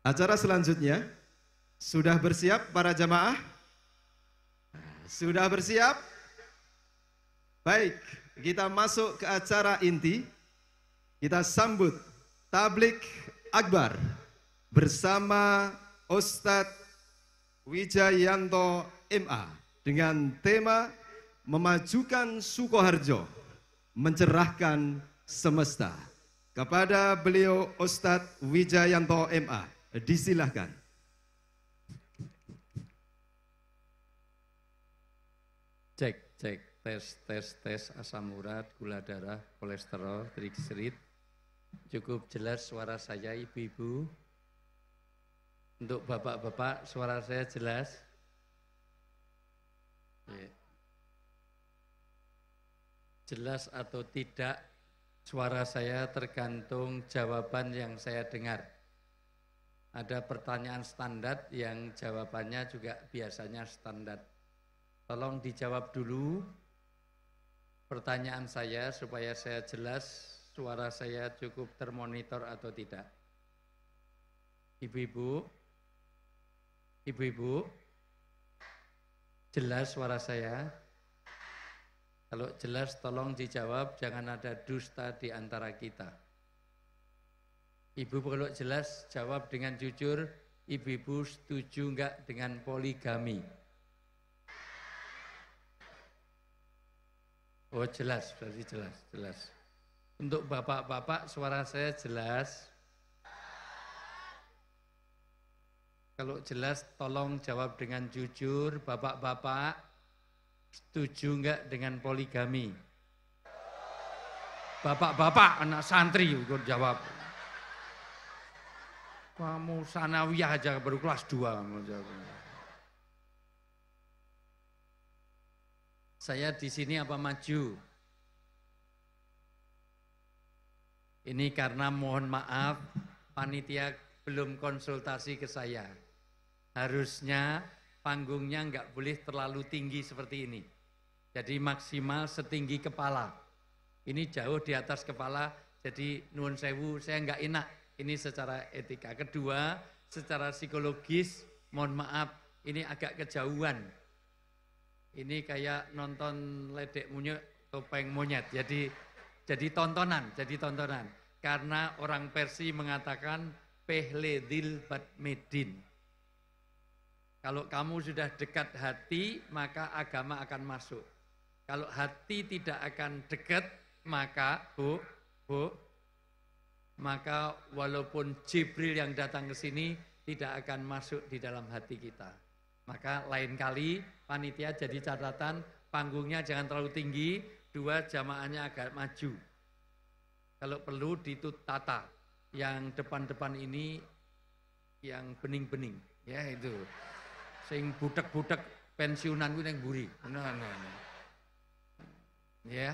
Acara selanjutnya, sudah bersiap para jamaah? Sudah bersiap? Baik, kita masuk ke acara inti. Kita sambut Tablik Akbar bersama Ustadz Wijayanto MA dengan tema Memajukan Sukoharjo, Mencerahkan Semesta. Kepada beliau Ustadz Wijayanto MA, disilahkan. Cek, tes, asam urat, gula darah, kolesterol, trigliserid. Cukup jelas suara saya, ibu-ibu. Untuk bapak-bapak, suara saya jelas. Jelas atau tidak, suara saya tergantung jawaban yang saya dengar. Ada pertanyaan standar yang jawabannya juga biasanya standar. Tolong dijawab dulu pertanyaan saya supaya saya jelas suara saya cukup termonitor atau tidak. Ibu-ibu, jelas suara saya? Kalau jelas tolong dijawab, jangan ada dusta di antara kita. Ibu kalau jelas jawab dengan jujur, ibu-ibu setuju enggak dengan poligami? Oh jelas, berarti jelas. Untuk bapak-bapak suara saya jelas. Kalau jelas tolong jawab dengan jujur, bapak-bapak setuju enggak dengan poligami? Bapak-bapak anak santri ikut jawab. Kamu sanawiyah aja baru kelas 2. Saya di sini apa maju? Ini karena mohon maaf, panitia belum konsultasi ke saya. Harusnya panggungnya enggak boleh terlalu tinggi seperti ini. Jadi maksimal setinggi kepala. Ini jauh di atas kepala, jadi nuwun sewu, saya enggak enak. Ini secara etika. Kedua, secara psikologis, mohon maaf, ini agak kejauhan. Ini kayak nonton ledek monyet, topeng monyet. Jadi tontonan. Karena orang Persia mengatakan pehledil badmedin. Kalau kamu sudah dekat hati, maka agama akan masuk. Kalau hati tidak akan dekat, maka maka walaupun Jibril yang datang ke sini tidak akan masuk di dalam hati kita. Maka lain kali panitia jadi catatan, panggungnya jangan terlalu tinggi, 2 jamaahnya agak maju. Kalau perlu ditata, yang depan-depan ini yang bening-bening, ya itu. Sing budak-budak pensiunan ku nang mburi. Ya.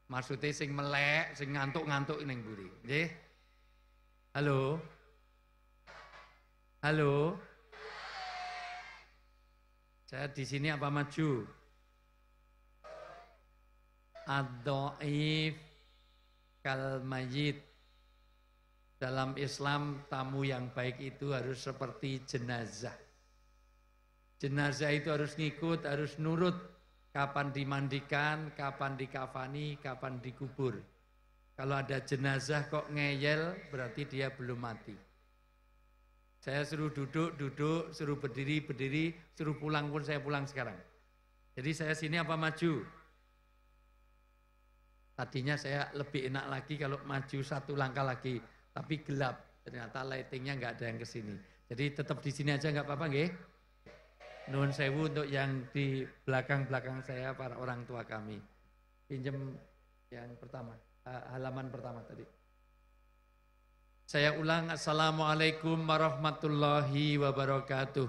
Maksudnya sing melek, sing ngantuk-ngantuk nang mburi. Nggih. Halo. Saya di sini apa maju? Ad-dhaif kal mayyit. Dalam Islam tamu yang baik itu harus seperti jenazah. Jenazah itu harus ngikut, harus nurut. Kapan dimandikan, kapan dikafani, kapan dikubur. Kalau ada jenazah kok ngeyel, berarti dia belum mati. Saya suruh duduk, suruh berdiri, suruh pulang pun saya pulang sekarang. Jadi saya sini apa maju? Tadinya saya lebih enak lagi kalau maju 1 langkah lagi, tapi gelap. Ternyata lightingnya nggak ada yang kesini. Jadi tetap di sini aja nggak apa-apa, nggih? Nuwun sewu untuk yang di belakang saya, para orang tua kami. Pinjem yang pertama, halaman pertama tadi. Saya ulang, Assalamualaikum warahmatullahi wabarakatuh.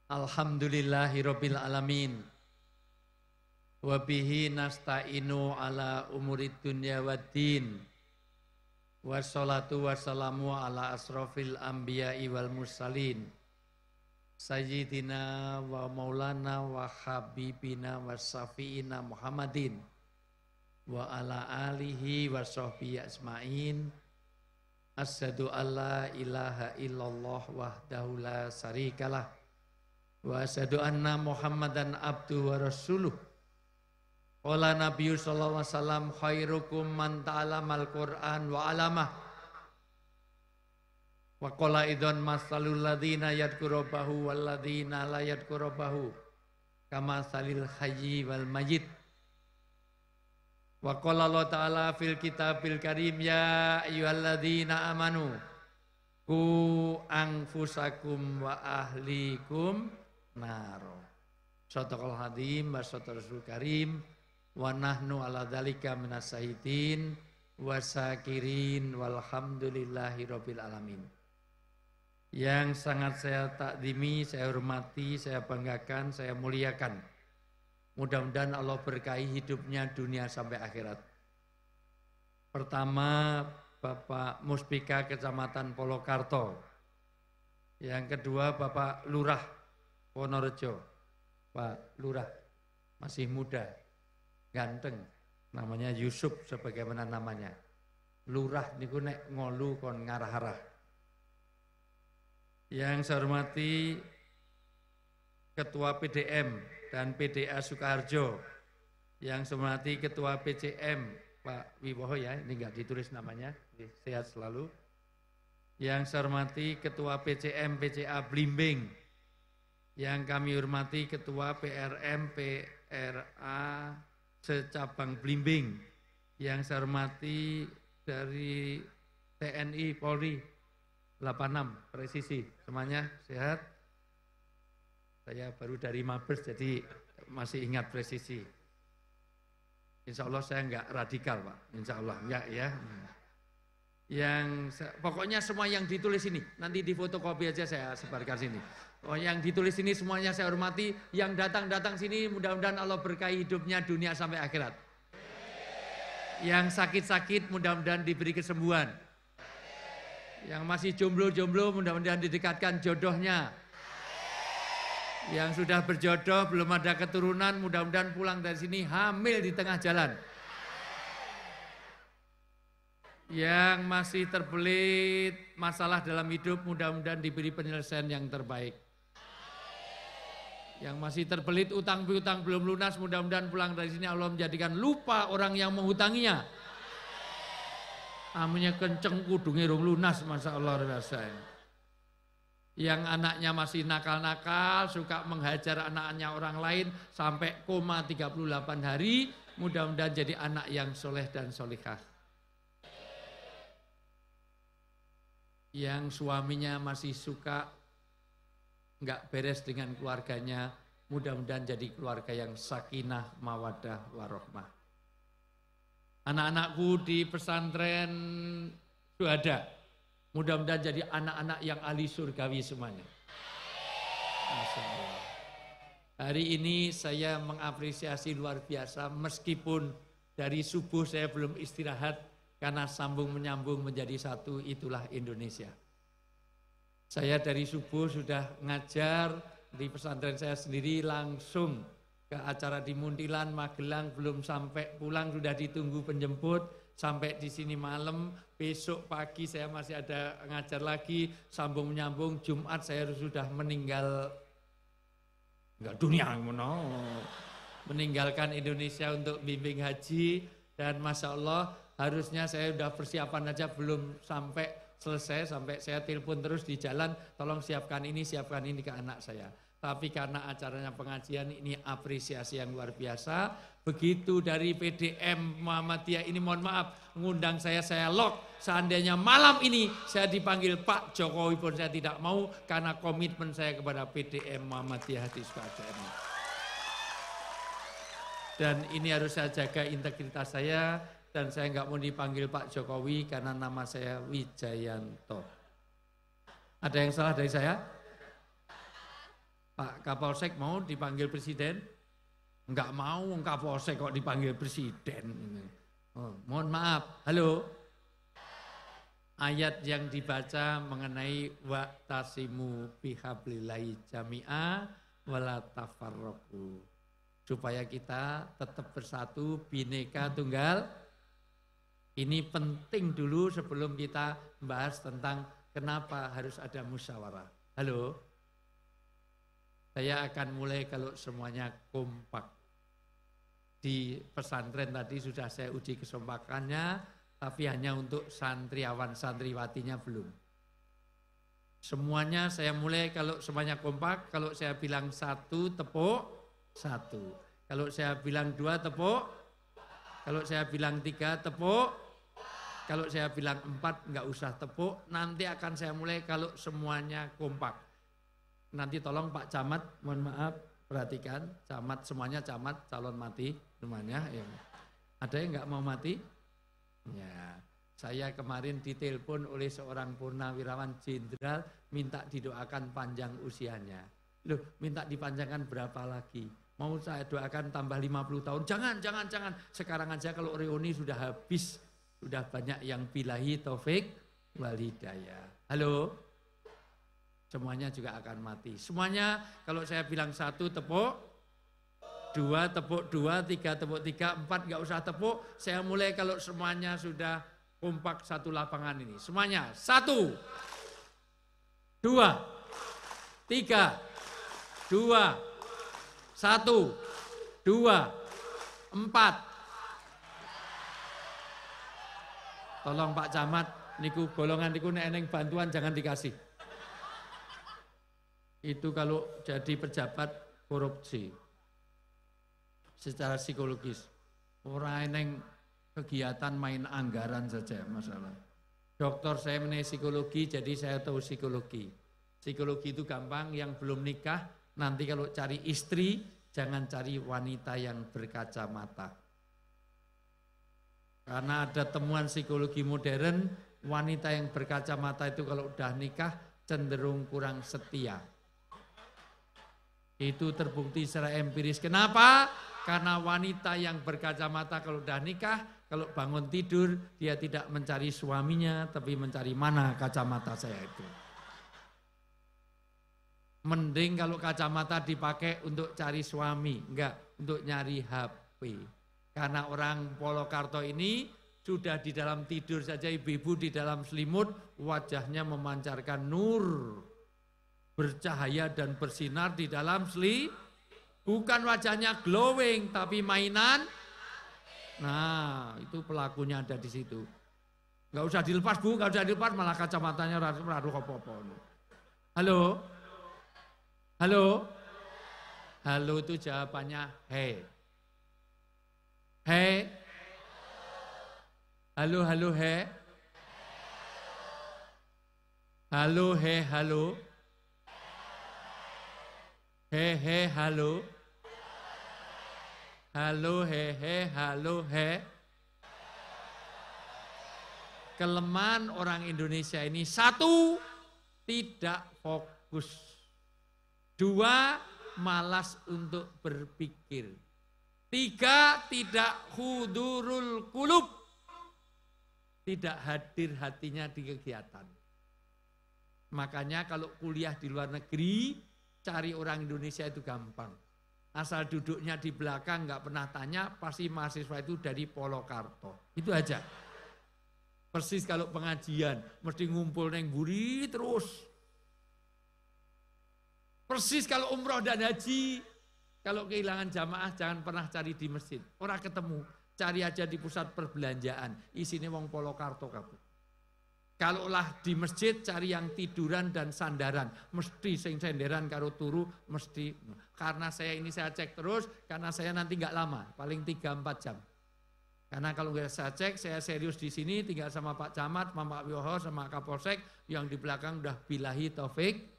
Alhamdulillahirabbil alamin. Wa bihi nasta'inu ala umurid dunya waddin. Wassalatu wassalamu ala asrofil anbiya'i wal mursalin. Sayyidina wa maulana wa habibina wa syafi'ina Muhammadin. wa ala alihi wa sahbihi asma'in. Asyhadu alla ilaha illallah wahdahu la syarikalah wa asyhadu anna Muhammadan abduhu wa rasuluh. Qala Nabi sallallahu alaihi wasallam khairukum man ta'allamal Qur'an wa 'allamah. Wa qala idzan masalul ladzina yadhkurubahu wal ladzina la yadhkurubahu kama salil hayyi wal mayyit. Wa qala Allah ta'ala fil kitabil karim ya ayyuhalladzina amanu qu anfusakum wa ahlikum naro. Shadaqal hadim wa shadaqal karim wa nahnu ala dzalika minas syahidin wa syakirin walhamdulillahi rabbil alamin. Yang sangat saya takdimi, saya hormati, saya banggakan, saya muliakan. Mudah-mudahan Allah berkahi hidupnya dunia sampai akhirat. Pertama, Bapak Muspika Kecamatan Polokarto. Yang kedua, Bapak Lurah Wonorejo. Pak Lurah, masih muda, ganteng. Namanya Yusuf sebagaimana namanya. Lurah niku nek ngolu kon ngarah-arah. Yang saya hormati Ketua PDM dan PDA Sukoharjo, yang saya hormati Ketua PCM Pak Wibowo ya, ini enggak ditulis namanya, sehat selalu. Yang saya hormati Ketua PCM PCA Blimbing, yang kami hormati Ketua PRM PRA secabang Blimbing, yang saya hormati dari TNI Polri 86 presisi, semuanya sehat. Saya baru dari Mabes jadi masih ingat presisi. Insya Allah saya enggak radikal Pak, insya Allah enggak ya. Pokoknya semua yang ditulis ini, nanti di fotokopi aja saya sebarkan sini. Oh, yang ditulis ini semuanya saya hormati, yang datang-datang sini mudah-mudahan Allah berkahi hidupnya dunia sampai akhirat. Yang sakit-sakit mudah-mudahan diberi kesembuhan. Yang masih jomblo-jomblo mudah-mudahan didekatkan jodohnya. Yang sudah berjodoh belum ada keturunan mudah-mudahan pulang dari sini hamil di tengah jalan. Yang masih terbelit masalah dalam hidup mudah-mudahan diberi penyelesaian yang terbaik. Yang masih terbelit utang piutang belum lunas mudah-mudahan pulang dari sini Allah menjadikan lupa orang yang menghutanginya. Aminnya kenceng kudunge rung lunas, masya Allah biasa. Yang anaknya masih nakal-nakal, suka menghajar anaknya orang lain sampai koma 38 hari, mudah-mudahan jadi anak yang soleh dan solihah. Yang suaminya masih suka enggak beres dengan keluarganya, mudah-mudahan jadi keluarga yang sakinah, mawadah, warohmah. Anak-anakku di pesantren Syuhada, mudah-mudahan jadi anak-anak yang ahli surgawi semuanya. Masya Allah. Hari ini saya mengapresiasi luar biasa meskipun dari subuh saya belum istirahat karena sambung menyambung menjadi satu, itulah Indonesia. Saya dari subuh sudah ngajar di pesantren saya sendiri langsung ke acara di Muntilan, Magelang, belum sampai pulang sudah ditunggu penjemput. Sampai di sini malam, besok pagi saya masih ada ngajar lagi, sambung menyambung, Jumat saya sudah meninggal, enggak dunia, meninggalkan Indonesia untuk bimbing haji, dan Masya Allah harusnya saya sudah persiapan aja belum sampai selesai, sampai saya telepon terus di jalan, tolong siapkan ini ke anak saya. Tapi karena acaranya pengajian ini apresiasi yang luar biasa. Begitu dari PDM Muhammadiyah ini mohon maaf mengundang saya lock. Seandainya malam ini saya dipanggil Pak Jokowi pun saya tidak mau karena komitmen saya kepada PDM Muhammadiyah di Sukoharjo ini. Dan ini harus saya jaga integritas saya dan saya nggak mau dipanggil Pak Jokowi karena nama saya Wijayanto. Ada yang salah dari saya? Pak Kapolsek mau dipanggil presiden? Enggak mau, Kapolsek kok dipanggil presiden. Oh, mohon maaf, halo. Ayat yang dibaca mengenai wa'tasimu bihablillahi jami'a wala tafarraqu. supaya kita tetap bersatu, Bhinneka Tunggal. Ini penting dulu sebelum kita membahas tentang kenapa harus ada musyawarah. Halo, saya akan mulai kalau semuanya kompak. Di pesantren tadi sudah saya uji kesompakannya, tapi hanya untuk santriawan santriwatinya belum. Semuanya saya mulai kalau semuanya kompak, kalau saya bilang 1 tepuk 1. Kalau saya bilang 2 tepuk, kalau saya bilang 3 tepuk, kalau saya bilang 4 enggak usah tepuk, nanti akan saya mulai kalau semuanya kompak. Nanti tolong Pak Camat, mohon maaf, perhatikan, camat semuanya camat, calon mati semuanya. Ya. Ada yang enggak mau mati? Ya, saya kemarin ditelepon oleh seorang purnawirawan jenderal minta didoakan panjang usianya. Loh, minta dipanjangkan berapa lagi? Mau saya doakan tambah 50 tahun? Jangan. Sekarang aja kalau reuni sudah habis. Sudah banyak yang billahi taufik wal hidayah. Halo? Semuanya juga akan mati. Semuanya kalau saya bilang 1 tepuk, 2 tepuk 2, 3 tepuk 3, 4 enggak usah tepuk. Saya mulai kalau semuanya sudah kompak satu lapangan ini. Semuanya 1, 2, 3, 2, 1, 2, 4. Tolong Pak Camat, niku golongan niku nek eneng bantuan jangan dikasih. Itu kalau jadi pejabat korupsi secara psikologis. Orang eneng kegiatan main anggaran saja masalah. Dokter saya mengenai psikologi, jadi saya tahu psikologi. Psikologi itu gampang, yang belum nikah nanti kalau cari istri jangan cari wanita yang berkacamata. Karena ada temuan psikologi modern, wanita yang berkacamata itu kalau udah nikah cenderung kurang setia. Itu terbukti secara empiris. Kenapa? Karena wanita yang berkacamata kalau udah nikah, kalau bangun tidur dia tidak mencari suaminya, tapi mencari mana kacamata saya itu. Mending kalau kacamata dipakai untuk cari suami, enggak untuk nyari HP. Karena orang Polokarto ini sudah di dalam tidur saja ibu-ibu di dalam selimut, wajahnya memancarkan nur, bercahaya dan bersinar di dalam selimut. Bukan wajahnya glowing, tapi mainan. Nah, itu pelakunya ada di situ. Enggak usah dilepas Bu, enggak usah dilepas, malah kacamatanya raruh apa-apa. Halo? Halo? Halo itu jawabannya hey. Hey, halo, hey, halo, hey, halo, hey, halo, halo, hey, halo, hey. Kelemahan orang Indonesia ini 1, tidak fokus. 2, malas untuk berpikir. 3, tidak hudurul qulub, tidak hadir hatinya di kegiatan. Makanya kalau kuliah di luar negeri, cari orang Indonesia itu gampang. Asal duduknya di belakang, nggak pernah tanya, pasti mahasiswa itu dari Polokarto. Itu aja. Persis kalau pengajian, mesti ngumpul neng buri terus. Persis kalau umroh dan haji, kalau kehilangan jamaah jangan pernah cari di masjid. Orang ketemu, cari aja di pusat perbelanjaan. Isinya wong Polokarto kabeh. Kalaulah di masjid cari yang tiduran dan sandaran. Mesti sing senderan karo turu, mesti. Karena saya cek terus, karena saya nanti enggak lama, paling 3-4 jam. Karena kalau nggak saya cek, saya serius di sini, tinggal sama Pak Camat, sama Pak Wioho, sama Kapolsek, yang di belakang udah billahi taufik.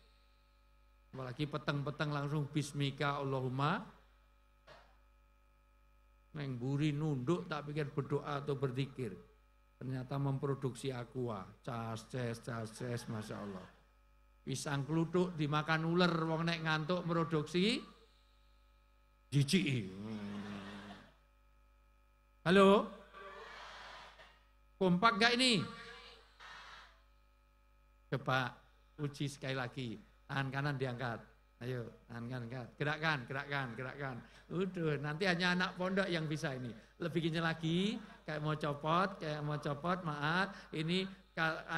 Apalagi peteng-peteng langsung bismika Allahumma. Neng buri nunduk tak pikir berdoa atau berzikir. Ternyata memproduksi aqua. Cas-ces, Masya Allah. Pisang kluthuk dimakan ular, wong nek ngantuk produksi jijik. Halo? Kompak gak ini? Coba uji sekali lagi. Tangan kanan diangkat. Ayo, angkat. Gerakkan. Udah, nanti hanya anak pondok yang bisa ini. Lebih gini lagi, kayak mau copot, maaf. Ini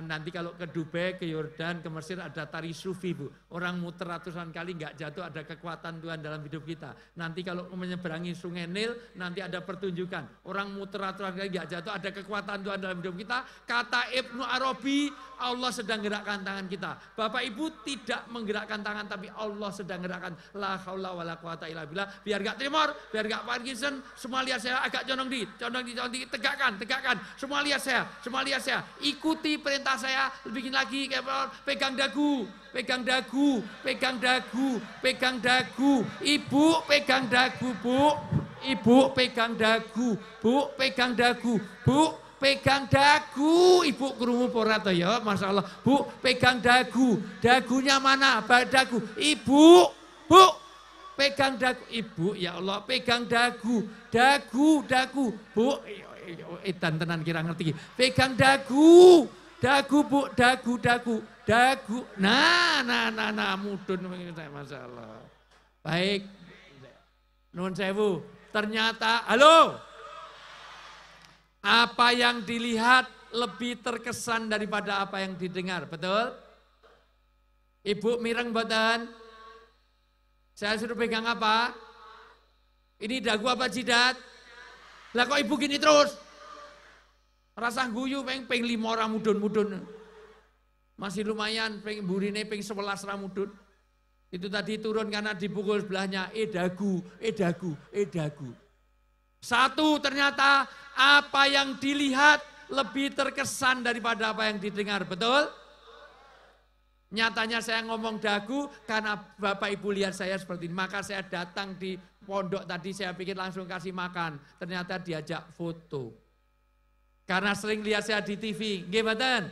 nanti kalau ke Dubai, ke Yordan, ke Mesir ada tari sufi, Bu. Orang muter ratusan kali nggak jatuh, ada kekuatan Tuhan dalam hidup kita. Nanti kalau menyeberangi sungai Nil, nanti ada pertunjukan. Orang muter ratusan kali nggak jatuh, ada kekuatan Tuhan dalam hidup kita. Kata Ibnu Arabi, Allah sedang gerakkan tangan kita. Bapak Ibu tidak menggerakkan tangan, tapi Allah sedang gerakkan. La haula wala quwata illa billah. Biar gak tremor, biar gak Parkinson, semua lihat saya agak condong di, tegakkan. Semua lihat saya. Ikuti perintah saya, lebih lagi, pegang dagu. Ibu pegang dagu, Bu. Ibu pegang dagu, Ibu krungu ora to ya, masyaallah. Bu, pegang dagu. Dagunya mana? Dagu. Ibu, Bu, pegang dagu. Ibu, ya Allah, pegang dagu. Dagu. Bu, edan tenan kira ngerti. Pegang dagu. Dagu, Bu, dagu. Nah, mudun masalah. Baik. Nuwun sewu. Ternyata, halo. Apa yang dilihat lebih terkesan daripada apa yang didengar, betul? Ibu mireng mboten? Saya suruh pegang apa? Ini dagu apa jidat? Lah kok ibu gini terus? Rasa guyu peng 5 orang mudun. Masih lumayan peng burine peng 11 ramudun. Itu tadi turun karena dipukul sebelahnya, dagu. Satu, ternyata apa yang dilihat lebih terkesan daripada apa yang didengar, betul? Nyatanya saya ngomong dagu karena Bapak Ibu lihat saya seperti ini. Maka saya datang di pondok tadi, saya pikir langsung kasih makan. Ternyata diajak foto. Karena sering lihat saya di TV, nggih mboten?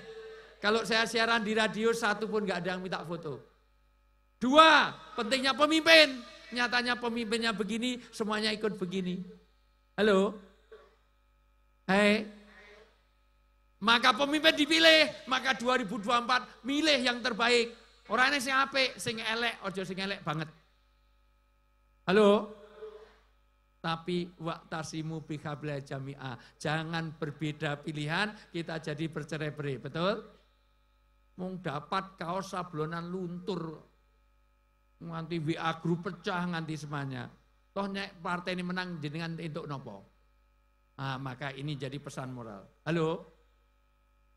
Kalau saya siaran di radio, satu pun nggak ada yang minta foto. 2, pentingnya pemimpin. Nyatanya pemimpinnya begini, semuanya ikut begini. Halo? Hai. Maka pemimpin dipilih, maka 2024 milih yang terbaik. Orangnya sing apik, sing elek, ojo sing elek banget. Halo? Tapi waqtasimu bihablil jami'ah. Jangan berbeda pilihan, kita jadi bercerai-berai, betul? Mung dapat kaos sablonan luntur. Nganti WA grup pecah nganti semuanya. Toh nek partai ini menang jenengan entuk nopo. Nah, maka ini jadi pesan moral. Halo?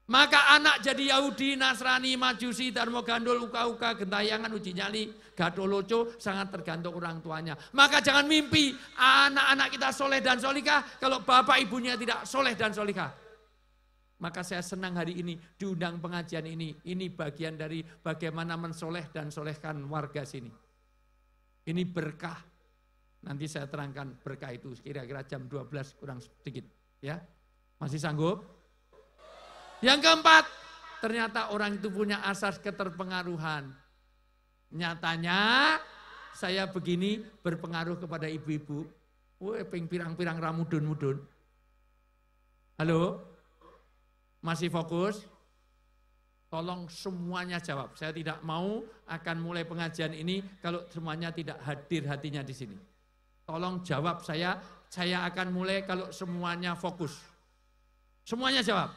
Maka anak jadi Yahudi, Nasrani, Majusi, Darmo Gandul, Uka-uka, Gentayangan, Uji Nyali, Gadoloco, sangat tergantung orang tuanya. Maka jangan mimpi anak-anak kita soleh dan solikah kalau bapak ibunya tidak soleh dan solikah. Maka saya senang hari ini diundang pengajian ini. Ini bagian dari bagaimana mensoleh dan solehkan warga sini. Ini berkah. Nanti saya terangkan berkah itu kira-kira jam 12 kurang sedikit. Ya, masih sanggup? Yang keempat, ternyata orang itu punya asas keterpengaruhan. Nyatanya saya begini berpengaruh kepada ibu-ibu. Ping pirang-pirang ramudun-mudun. Halo? Masih fokus? Tolong semuanya jawab. Saya tidak mau akan mulai pengajian ini kalau semuanya tidak hadir hatinya di sini. Tolong jawab saya akan mulai kalau semuanya fokus. Semuanya jawab.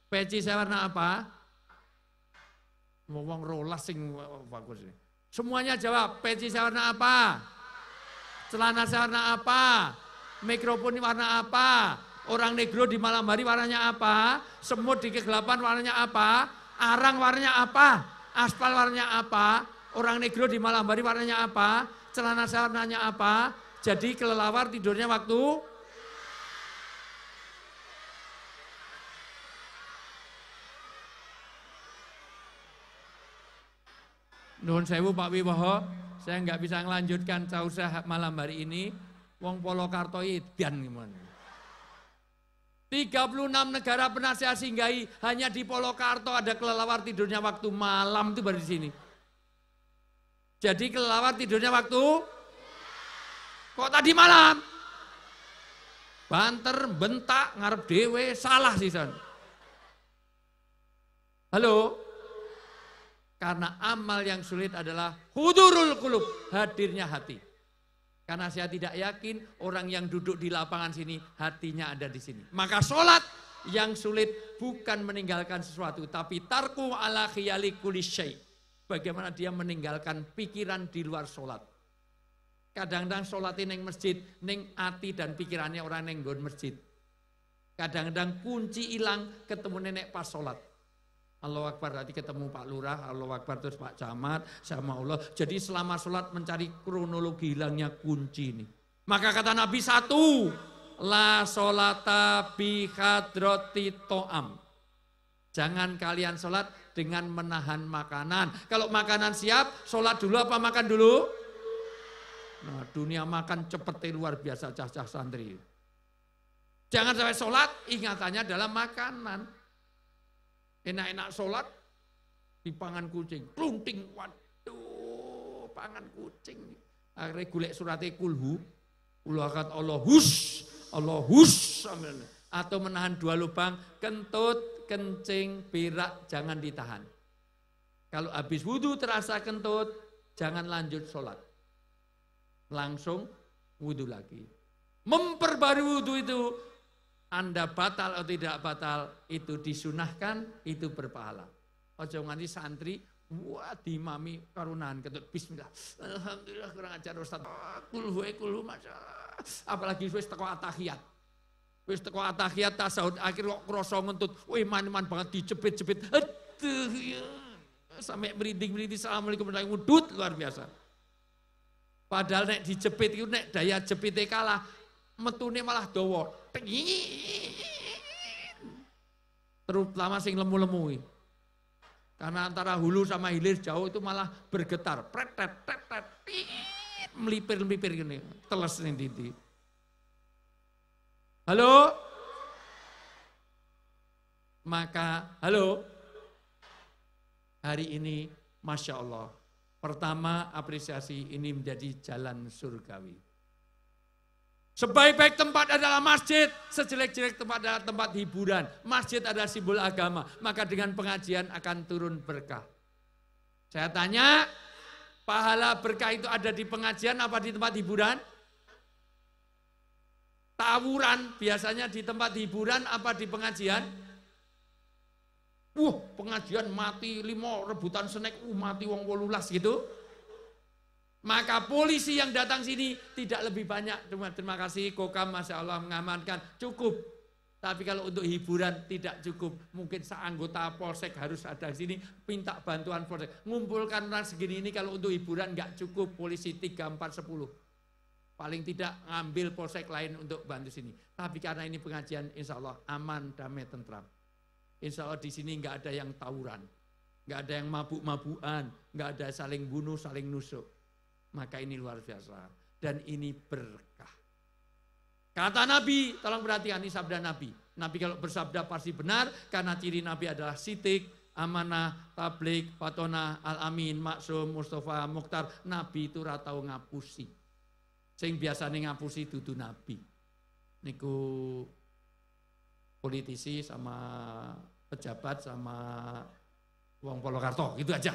Peci saya warna apa? Wong rolas sing bagus ini. Semuanya jawab. Peci saya warna apa? Celana saya warna apa? Mikrofon ini warna apa? Orang negro di malam hari warnanya apa? Semut di kegelapan warnanya apa? Arang warnanya apa? Aspal warnanya apa? Orang negro di malam hari warnanya apa? Celana saya warnanya apa? Jadi kelelawar tidurnya waktu Nuhun sewu Pak Wibowo, saya nggak bisa melanjutkan causah malam hari ini. Wong Polokarto edan gimana? 36 negara pernah saya singgahi, hanya di Polokarto ada kelelawar tidurnya waktu malam itu baru di sini. Jadi kelelawar tidurnya waktu kok tadi malam? Banter, bentak, ngarep dewe, salah sih son. Halo? Karena amal yang sulit adalah hudurul qulub, hadirnya hati. Karena saya tidak yakin orang yang duduk di lapangan sini hatinya ada di sini. Maka sholat yang sulit bukan meninggalkan sesuatu, tapi tarku ala khiyali kulli syai'. Bagaimana dia meninggalkan pikiran di luar sholat. Kadang-kadang sholatnya neng masjid, neng hati dan pikirannya orang neng nggon masjid. Kadang-kadang kunci hilang ketemu nenek pas sholat. Allahu Akbar, tadi ketemu Pak Lurah, Allahu Akbar terus Pak Camat, sama Allah. Jadi selama sholat mencari kronologi hilangnya kunci ini. Maka kata Nabi satu, la sholata bi hadrati to'am. Jangan kalian sholat dengan menahan makanan. Kalau makanan siap, sholat dulu apa makan dulu? Nah, dunia makan cepet luar biasa cah-cah santri. Jangan sampai sholat, ingatannya dalam makanan. Enak-enak sholat, dipangan kucing, klunting, waduh, pangan kucing. Akhirnya golek surate kulhu, ulakat Allahus, atau menahan dua lubang, kentut, kencing, berak, jangan ditahan. Kalau habis wudhu terasa kentut, jangan lanjut sholat. Langsung wudhu lagi. Memperbarui wudhu itu, Anda batal atau tidak batal, itu disunahkan, itu berpahala. Ojo nganti santri, wah dimami karunan ketut bismillah. Alhamdulillah kurang ajar Ustaz. Kulhu masya. Apalagi wis teko atahiyat. Wis teko atahiyat tasawuf akhir kok krasa ngentut. Wih man-man banget dijepit-jepit. Aduh ya. Sampai merinding-merinding assalamualaikum warahmatullahi wabarakatuh, luar biasa. Padahal nek dijepit itu nek daya jepite kalah, metune malah dawa. Terutama sing lemu-lemu. Karena antara hulu sama hilir jauh itu malah bergetar. Melipir-melipir gini. Teles nih titi. Halo? Maka, halo? Hari ini, Masya Allah. Pertama, apresiasi ini menjadi jalan surgawi. Sebaik-baik tempat adalah masjid, sejelek-jelek tempat adalah tempat hiburan. Masjid adalah simbol agama, maka dengan pengajian akan turun berkah. Saya tanya, pahala berkah itu ada di pengajian apa di tempat hiburan? Tawuran biasanya di tempat hiburan apa di pengajian? Pengajian mati 5 rebutan snack, mati wong 18 gitu. Maka polisi yang datang sini tidak lebih banyak. Terima kasih Kokam, Masya Allah mengamankan, cukup. Tapi kalau untuk hiburan tidak cukup. Mungkin seanggota polsek harus ada di sini, minta bantuan polsek. Ngumpulkan orang segini ini kalau untuk hiburan nggak cukup, polisi 3, 4, 10. Paling tidak ngambil polsek lain untuk bantu sini. Tapi karena ini pengajian, insya Allah aman, damai, tentram. Insya Allah di sini nggak ada yang tawuran, nggak ada yang mabuk-mabukan, nggak ada saling bunuh, saling nusuk. Maka ini luar biasa. Dan ini berkah. Kata Nabi, tolong perhatikan ini sabda Nabi. Nabi kalau bersabda pasti benar, karena ciri Nabi adalah sitik, amanah, tablik, fatonah, al-amin, maksum, Mustafa, Mukhtar. Nabi itu ratau ngapusi. Sing biasanya ngapusi dudu Nabi. Niku politisi sama pejabat sama wong Polokarto, gitu aja.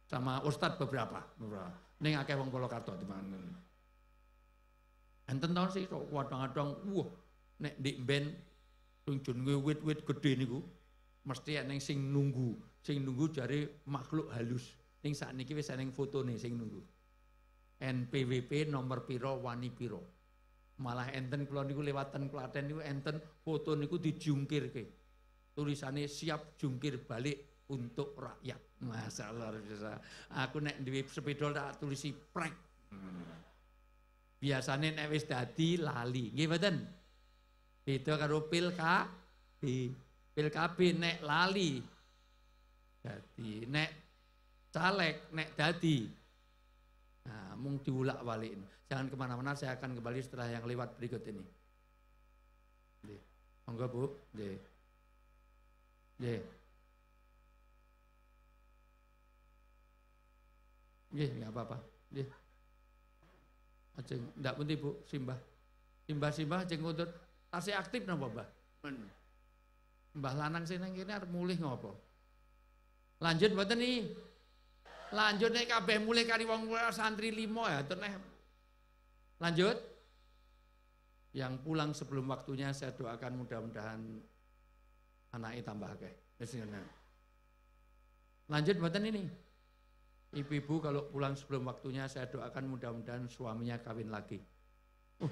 Sama ustad beberapa. Ning akeh wong Polokarto di mana. Enten tahun sih kadang-kadang nek ndek ben tunjun wit-wit gede niku mesti ana sing nunggu. Sing nunggu jare makhluk halus. Ning sakniki wis ana fotone sing nunggu. NPWP nomor piro wani piro. Malah enten kula niku lewatan Klaten niku enten foto niku dijungkirke. Tulisane siap jungkir balik untuk rakyat. Masyaallah biasa. Aku nek duwe sepeda tak tulisi prek. Biasane nek wis dadi lali. Nggih mboten? Beda karo PILKB. PILKB nek lali. Dadi nek caleg nek dadi. Nah, mung diulak-walikin. Jangan kemana-mana, saya akan kembali setelah yang lewat berikut ini. Monggo Bu. Nggih, enggak apa-apa. Nggih. Ajeng ndak pundi Bu, simbah. Simbah ajeng nguntur. Tasih aktif napa, Mbah? Mbah lanang sing nang kene arep mulih ngopo? Lanjut mboten nih. Lanjut nek kabeh mulai kari wong santri 5 ya teneh. Lanjut. Yang pulang sebelum waktunya saya doakan mudah-mudahan anaknya tambah akeh. Lanjut mboten ini. Ibu-ibu kalau pulang sebelum waktunya saya doakan mudah-mudahan suaminya kawin lagi.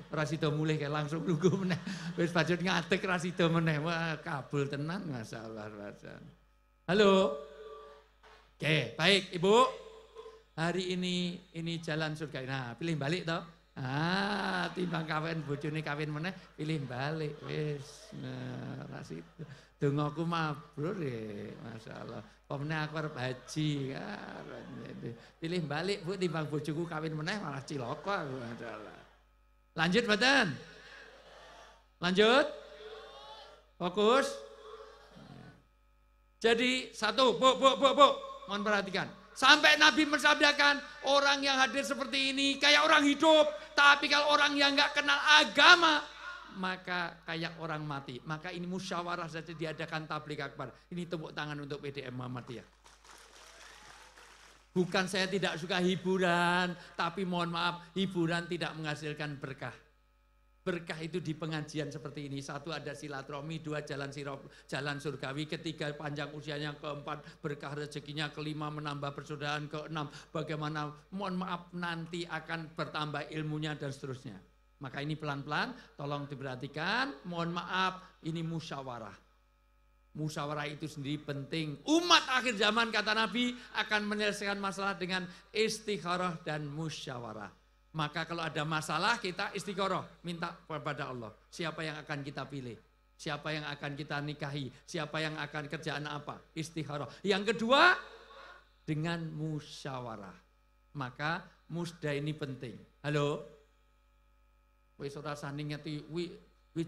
Rasido mulih kayak langsung nunggu meneh. Wis bajut ngadeg rasido meneh. Wah, kabul tenan masyaallah. Halo. Oke, baik Ibu. Hari ini jalan surga. Nah, pilih balik toh. Timbang kawin bojone kawin meneh, pilih balik wis. Nah, rasido. Dongaku mabrur ya, masyaallah. Pemene aku arep haji kan. Pilih balik Bu timbang bojoku kawin meneh malah cilaka aku masyaallah. Lanjut mboten? Lanjut? Fokus? Jadi satu, Bu, mohon perhatikan. Sampai Nabi mensabdakan orang yang hadir seperti ini kayak orang hidup. Tapi kalau orang yang nggak kenal agama, maka kayak orang mati. Maka ini musyawarah saja diadakan tabligh akbar. Ini tepuk tangan untuk PDM Muhammadiyah. Bukan saya tidak suka hiburan, tapi mohon maaf, hiburan tidak menghasilkan berkah. Berkah itu di pengajian seperti ini. 1 ada silaturahmi, 2 jalan surgawi, 3 panjang usianya, 4 berkah rezekinya, 5 menambah persaudaraan, 6 bagaimana mohon maaf nanti akan bertambah ilmunya dan seterusnya. Maka ini pelan-pelan, tolong diperhatikan, mohon maaf, ini musyawarah. Musyawarah itu sendiri penting. Umat akhir zaman kata Nabi akan menyelesaikan masalah dengan istikharah dan musyawarah. Maka kalau ada masalah kita istikharah, minta kepada Allah. Siapa yang akan kita pilih? Siapa yang akan kita nikahi? Siapa yang akan kerjaan apa? Istikharah. Yang kedua, dengan musyawarah. Maka musda ini penting. Halo? Wis ora sani ngeti wi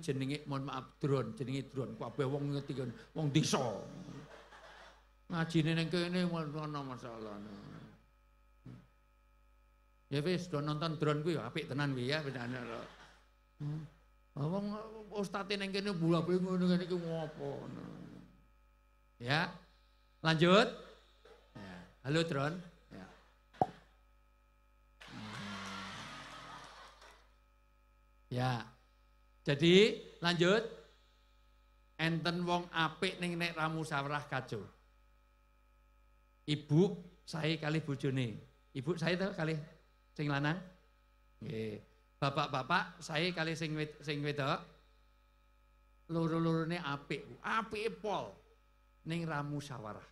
jenenge mohon maaf drone, jenenge drone. Kabeh wong ngerti kan, wong desa. Ngajine ning kene ono masalah. Ya wis do nonton drone kuwi apik tenan kuwi ya bedane lho. Wong ustate ning kene bulape ngene iki ngopo. Ya. Lanjut. Ya. Halo drone. Ya. Ya. Jadi lanjut. Enten wong apik ning nek ra musyawarah kacau. Ibu saya kali bojone. Ibu saya tahu kali sing lanang. Nggih. Bapak-bapak saya kali sing wedok. Loro-lorone apik, apike pol ning ra musyawarah.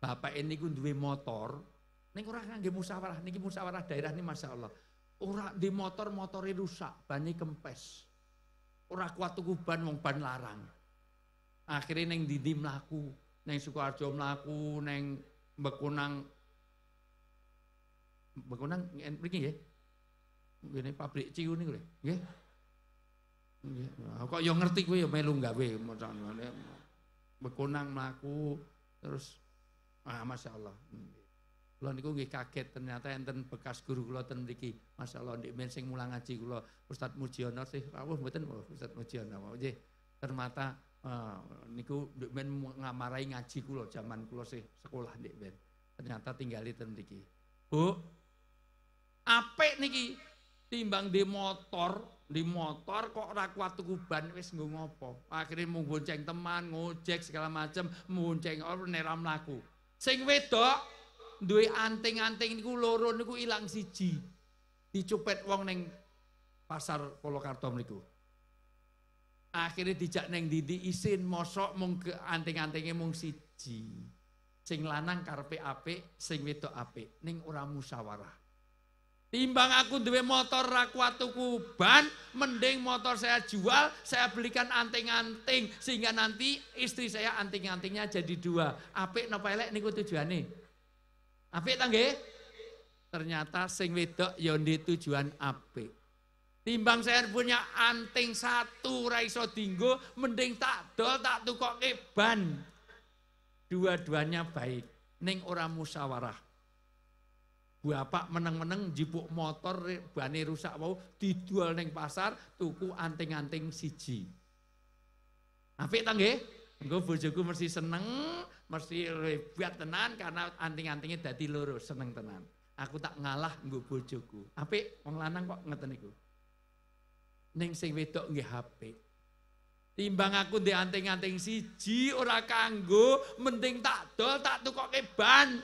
Bapak ini ku duwe motor, ning ora ngangge musyawarah, niki musyawarah daerah ini masyaallah. Ora di motore rusak, bane kempes. Ora kuat tuku ban wong ban larang. Akhirnya ning ndi mlaku, ning Sukoharjo mlaku, ning Bekunang mriki nggih. Ngene pabrik ciu niku lho, nggih. Nggih. Kok yo ngerti kowe yo melu gawe macane. Bekunang mlaku terus masyaallah. Kula niku nggih kaget ternyata enten bekas guru kula ten mriki. Masyaallah ndek men sing mulang ngaji kula Ustaz Mujiono sih rawuh mboten Ustaz Mujiono. Nggih. Ternyata niku ndek men ngamarai ngaji kula zaman kula sih sekolah ndek men. Ternyata tinggali ten mriki. Bu, apik niki timbang di motor kok ora kuat tuku ban wis nggo ngopo. Akhire mung bonceng teman, ngojek segala macam, bonceng nek ra mlaku. Sing wedok duwe anting-anting niku loro niku ilang siji. Dicupet wong ning pasar Polokarto niku. Akhire dijak ning ndi isin mosok mung anting-antinge mung siji. Sing lanang karepe apik, sing wedok apik, ning ora musyawarah. Timbang aku duwe motor ra kuat tuku ban, mending motor saya jual, saya belikan anting-anting sehingga nanti istri saya anting-antingnya jadi 2. Apik napa elek niku tujuane? Apik ta nggih? Ternyata sing wedok ya ndek tujuan apik. Timbang saya punya anting 1 ra iso dienggo, mending tak dol tak tukokke ban. Dua-duanya baik, ning ora musyawarah. Bapak meneng-meneng jipuk motor bane rusak wau dijual ning pasar tuku anting-anting siji. Apik ta nggih? Engko bojoku mesti seneng, mesti buat tenan karena anting-antingnya dadi loro, seneng tenan. Aku tak ngalah nggo bojoku. Apik wong lanang kok ngeten niku. Ning sing wedok nggih HP. Timbang aku ndek anting-anting siji ora kanggo, mending tak dol tak tukoke ban.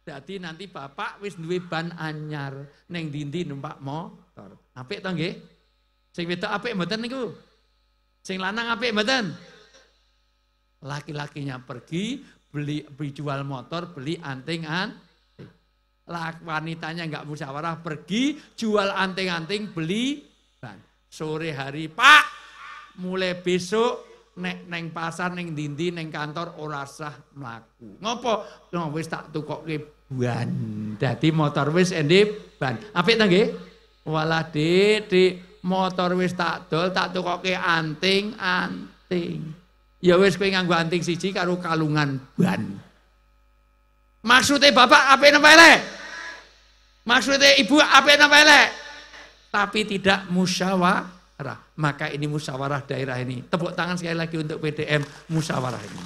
Dadi nanti bapak wis duwe ban anyar, ning ndi numpak motor. Apik to nggih? Sing wedok apik mboten niku? Sing lanang apik mboten? Laki-lakinya pergi beli jual motor, beli anting-anting. Wanitanya enggak musyawarah, pergi jual anting-anting, beli ban. Sore hari, Pak, mulai besok nek neng pasar neng dindi neng kantor ora sah mlaku. Ngopo? No, wis tak tukoke ban. Dadi motor wis endhe ban. Apik ta nggih? Walah Dik, motor wis tak dol, tak tukoke anting-anting. Ya wis kowe nganggo anting siji karo kalungan ban. Maksudnya bapak apik napa elek? Maksudnya ibu apik napa elek? Tapi tidak musyawarah. Maka ini musyawarah daerah ini. Tepuk tangan sekali lagi untuk PDM musyawarah ini.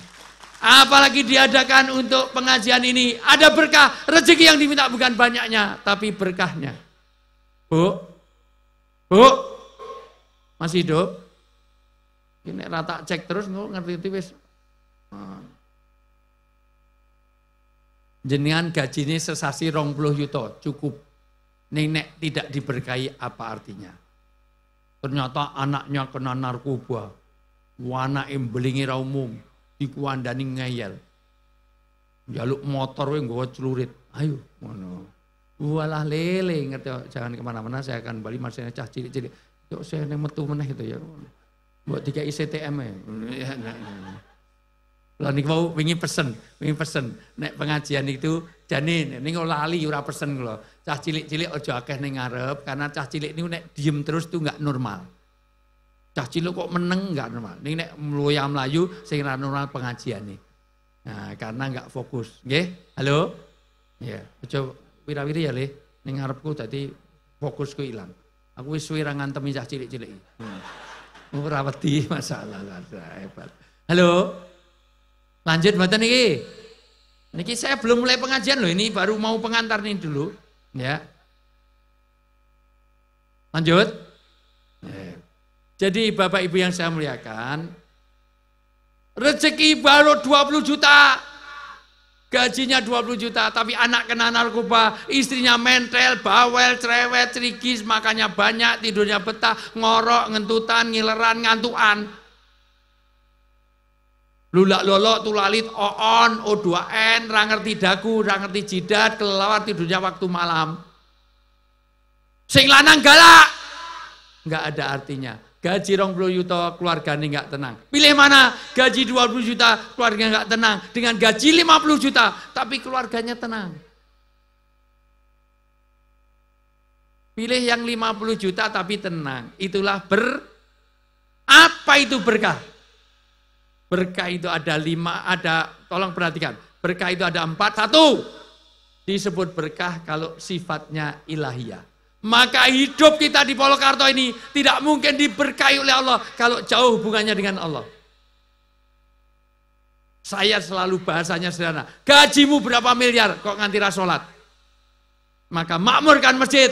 Apalagi diadakan untuk pengajian ini. Ada berkah. Rezeki yang diminta bukan banyaknya, tapi berkahnya. Bu? Masih hidup? Ini rata cek terus, ngerti wis. Jenengan gajinya sesasi 20 juta, cukup. Nek tidak diberkahi apa artinya? Ternyata anaknya kena narkoba. Anake mbelingi ra umum, dikuandani ngeyel. Jaluk motor we nggawa celurit. Ayo ngono. Walah lele ngerti, jangan kemana-mana, saya akan balik masih cah cilik-cilik. Yuk saya neng metu meneh gitu ya. Buat 3 ICTM ya. Lah niku mau wingi pesen. Nek pengajian itu jane ning lali ora pesen kula. Cah cilik-cilik aja akeh ning ngarep karena cah cilik niku nek diem terus tuh enggak normal. Cah cilik kok meneng enggak normal. Ning nek mlayu sing ra normal pengajiane. Nah, karena enggak fokus. Nggih? Halo? Ya, aja wira-wiri ya Le. Ning ngarepku dadi fokusku ilang. Aku wis suwe ra ngantemi cah cilik-cilik. Ora wedi masalah hebat. Halo? Lanjut mboten niki. Niki saya belum mulai pengajian loh, ini baru mau pengantar nih dulu, ya. Lanjut. Jadi Bapak Ibu yang saya muliakan, rezeki baru 20 juta. Gajinya 20 juta, tapi anak kena narkoba, istrinya mentel, bawel, cerewet, cerigis, makannya banyak, tidurnya betah, ngorok, ngentutan, ngileran, ngantuan. Lulak lolok tulalit oon O2N ra ngerti dagu ra ngerti jidat kelelawar tidurnya waktu malam. Sing lanang galak enggak ada artinya. Gaji 20 juta keluarganya enggak tenang. Pilih mana? Gaji 20 juta keluarga enggak tenang dengan gaji 50 juta tapi keluarganya tenang. Pilih yang 50 juta tapi tenang. Itulah apa itu berkah? Berkah itu ada 5, tolong perhatikan. Berkah itu ada 4. 1, disebut berkah kalau sifatnya ilahiyah. Maka hidup kita di Polokarto ini tidak mungkin diberkahi oleh Allah kalau jauh hubungannya dengan Allah. Saya selalu bahasanya sederhana. Gajimu berapa miliar kok nganti ra salat? Maka makmurkan masjid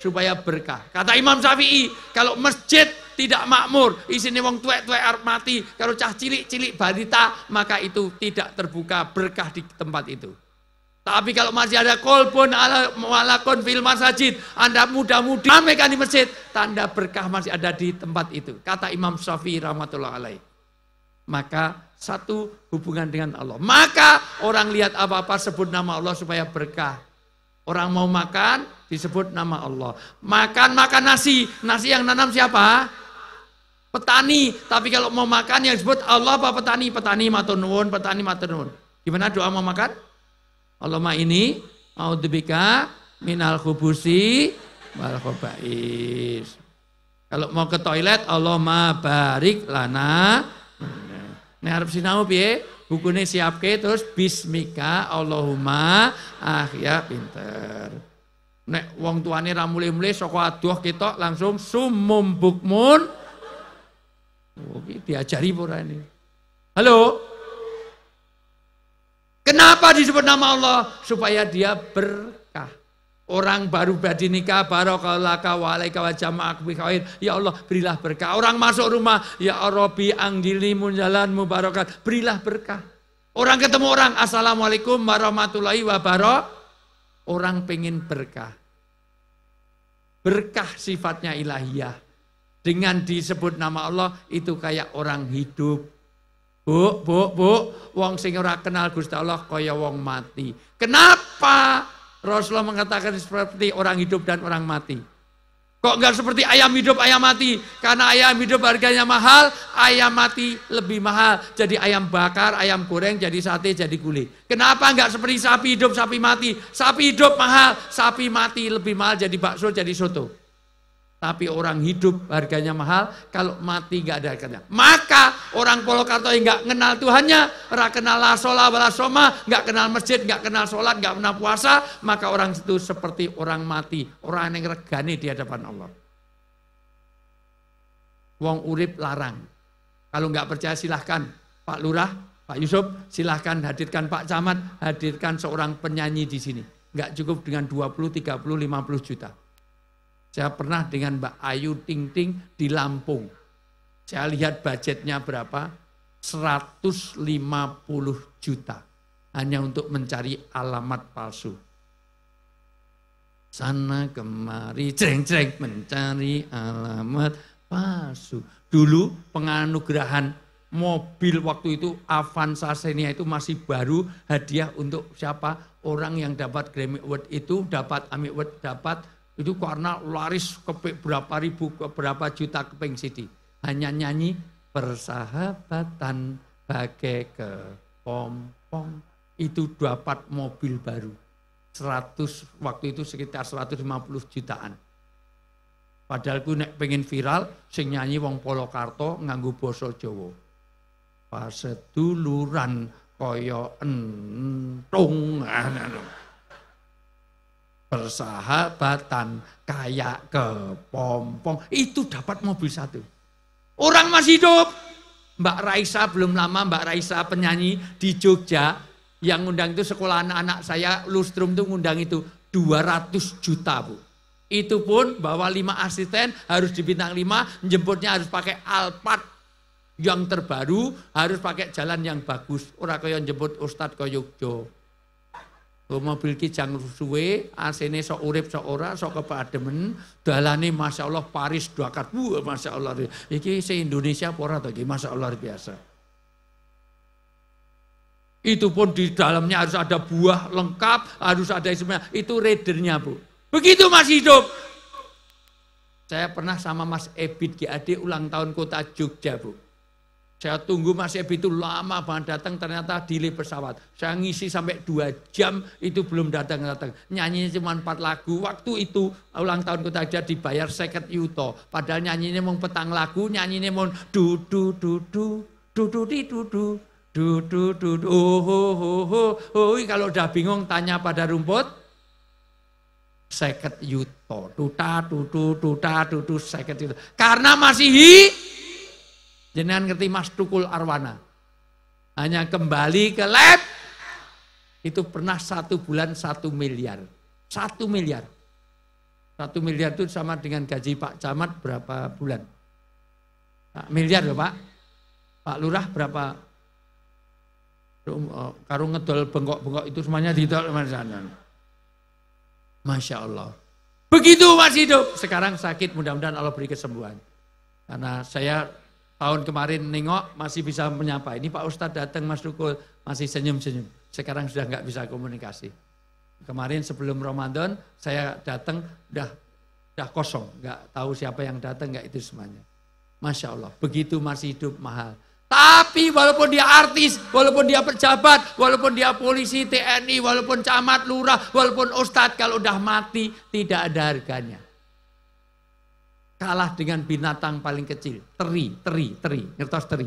supaya berkah. Kata Imam Syafi'i, kalau masjid tidak makmur, isinya wong tuwek-tuwek arep mati, kalau cah cilik-cilik balita, maka itu tidak terbuka berkah di tempat itu. Tapi kalau masih ada kolbun walakun fil masajid, Anda muda-mudi ramaikan di masjid, tanda berkah masih ada di tempat itu. Kata Imam Syafi'i rahmatullah alaih. Maka 1, hubungan dengan Allah. Maka orang lihat apa-apa sebut nama Allah supaya berkah. Orang mau makan disebut nama Allah. Makan nasi yang nanam siapa? Petani. Tapi kalau mau makan yang disebut Allah apa petani? Petani matur nuwun, petani matur nuwun. Gimana doa mau makan? Allahumma ini a'udzubika minal khubusi wal khaba'is. Kalau mau ke toilet Allahumma barik lana. Nek arep sinau piye? Bukune siapke terus bismika Allahumma ya pinter. Nek wong tuane ra mulih-mulih saka adoh ketok langsung sumum bukmun. Oh, diajari ora ini. Halo? Kenapa disebut nama Allah? Supaya dia berkah. Orang baru badi nikah, barakalaka wa alaika wa jama'ak bi khair. Ya Allah, berilah berkah. Orang masuk rumah, ya Rabbi anggili munjalan mubarakat, berilah berkah. Orang ketemu orang, assalamualaikum warahmatullahi wabarakatuh. Orang pengen berkah. Berkah sifatnya ilahiyah. Dengan disebut nama Allah, itu kayak orang hidup. Bu, wong sing ora kenal Gusti Allah kaya wong mati. Kenapa Rasulullah mengatakan seperti orang hidup dan orang mati? Kok enggak seperti ayam hidup, ayam mati? Karena ayam hidup harganya mahal, ayam mati lebih mahal. Jadi ayam bakar, ayam goreng, jadi sate, jadi gulai. Kenapa enggak seperti sapi hidup, sapi mati? Sapi hidup mahal, sapi mati lebih mahal, jadi bakso, jadi soto. Tapi orang hidup harganya mahal, kalau mati enggak ada harganya. Maka orang Polokarto yang enggak kenal Tuhannya, enggak kenal la sholat wala soma, enggak kenal masjid, enggak kenal sholat, enggak pernah puasa, maka orang itu seperti orang mati, orang yang regane di hadapan Allah. Wong urip larang. Kalau enggak percaya silahkan Pak Lurah, Pak Yusuf, silahkan hadirkan Pak Camat, hadirkan seorang penyanyi di sini. Enggak cukup dengan 20, 30, 50 juta. Saya pernah dengan Mbak Ayu Ting Ting di Lampung. Saya lihat budgetnya berapa? 150 juta. Hanya untuk mencari alamat palsu. Sana kemari, jreng-jreng mencari alamat palsu. Dulu penganugerahan mobil waktu itu Avanza Xenia itu masih baru, hadiah untuk siapa? Orang yang dapat Grammy Award itu, dapat Ami Award, dapat itu karena laris ke berapa ribu, ke berapa juta keping CD. Hanya nyanyi persahabatan bagai kepompong. Itu dapat mobil baru. 100 waktu itu sekitar 150 jutaan. Padahal ku nek pengen viral, sing nyanyi wong Polokarto nganggo basa Jawa. Paseduluran kaya entung. Persahabatan kayak kepompong, itu dapat mobil satu. Orang masih hidup. Mbak Raisa belum lama, Mbak Raisa penyanyi di Jogja yang ngundang itu sekolah anak-anak saya, Lustrum itu ngundang itu 200 juta Bu. Itu pun bawa 5 asisten, harus di bintang 5, jemputnya harus pakai Alphard yang terbaru, harus pakai jalan yang bagus. Ora kaya jemput Ustadz kaya Yogyo. Mobil ki jang suwe, AC-ne sok urip sok ora, sok kepademen, dalane Masya Allah Paris Dakar. Masya Allah. Iki se-Indonesia apa ora to iki? Masya Allah biasa. Itu pun di dalamnya harus ada buah lengkap, harus ada isinya. Itu ridernya Bu. Begitu masih hidup. Saya pernah sama Mas Ebit GAD ulang tahun kota Jogja Bu. Saya tunggu Mas Ebit itu lama banget datang, ternyata delay pesawat. Saya ngisi sampai 2 jam itu belum datang-datang. Nyanyinya cuma 4 lagu. Waktu itu ulang tahun kota Jogja dibayar 50 yuto. Padahal nyanyinya mau petang lagu, nyanyinya mau du du du du du du du du du du du du du oh. Kalau udah bingung tanya pada rumput. 50 yuto. Tuta tutu tuta tutu 50 yuto. Karena masih jenengan ngerti Mas Tukul Arwana. Hanya kembali ke lab. Itu pernah 1 bulan 1 miliar. 1 miliar. 1 miliar itu sama dengan gaji Pak Camat berapa bulan? Miliar ya Pak? Pak Lurah berapa? Karo ngedol bengkok-bengkok itu semuanya ditol sana. Masya Allah. Begitu masih hidup. Sekarang sakit, mudah-mudahan Allah beri kesembuhan. Karena saya tahun kemarin nengok masih bisa menyapa. Ini Pak Ustadz datang Mas Tukul masih senyum-senyum. Sekarang sudah nggak bisa komunikasi. Kemarin sebelum Ramadan saya datang udah kosong, nggak tahu siapa yang datang, nggak itu semuanya. Masya Allah, begitu masih hidup mahal. Tapi walaupun dia artis, walaupun dia pejabat, walaupun dia polisi, TNI, walaupun camat, lurah, walaupun ustadz, kalau udah mati tidak ada harganya. Kalah dengan binatang paling kecil, teri, ngertos teri.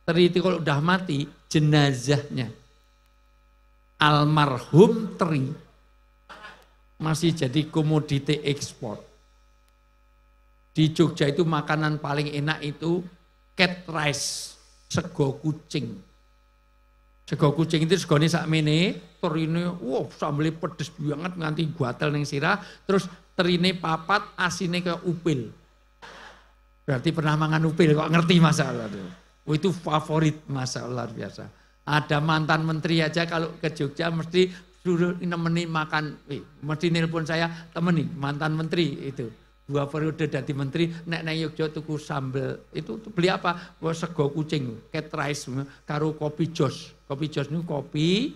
Teri itu kalau udah mati, jenazahnya almarhum teri masih jadi komoditi ekspor. Di Jogja itu makanan paling enak itu cat rice, sego kucing. Sego kucing itu segone sakmene, terine sambele pedes banget nganti gatel ning sirah, terus terine papat, asine kayak upil. Berarti pernah mangan upil kok ngerti masalah itu. Itu favorit masalah luar biasa. Ada mantan menteri aja kalau ke Jogja mesti suruh nemeni makan, mesti nelpon saya temeni mantan menteri itu. 2 periode jadi menteri, nek Yogyakarta tuku sambel, itu beli apa? Wah, sego kucing, cat rice, karo kopi jos. Kopi jos ini kopi,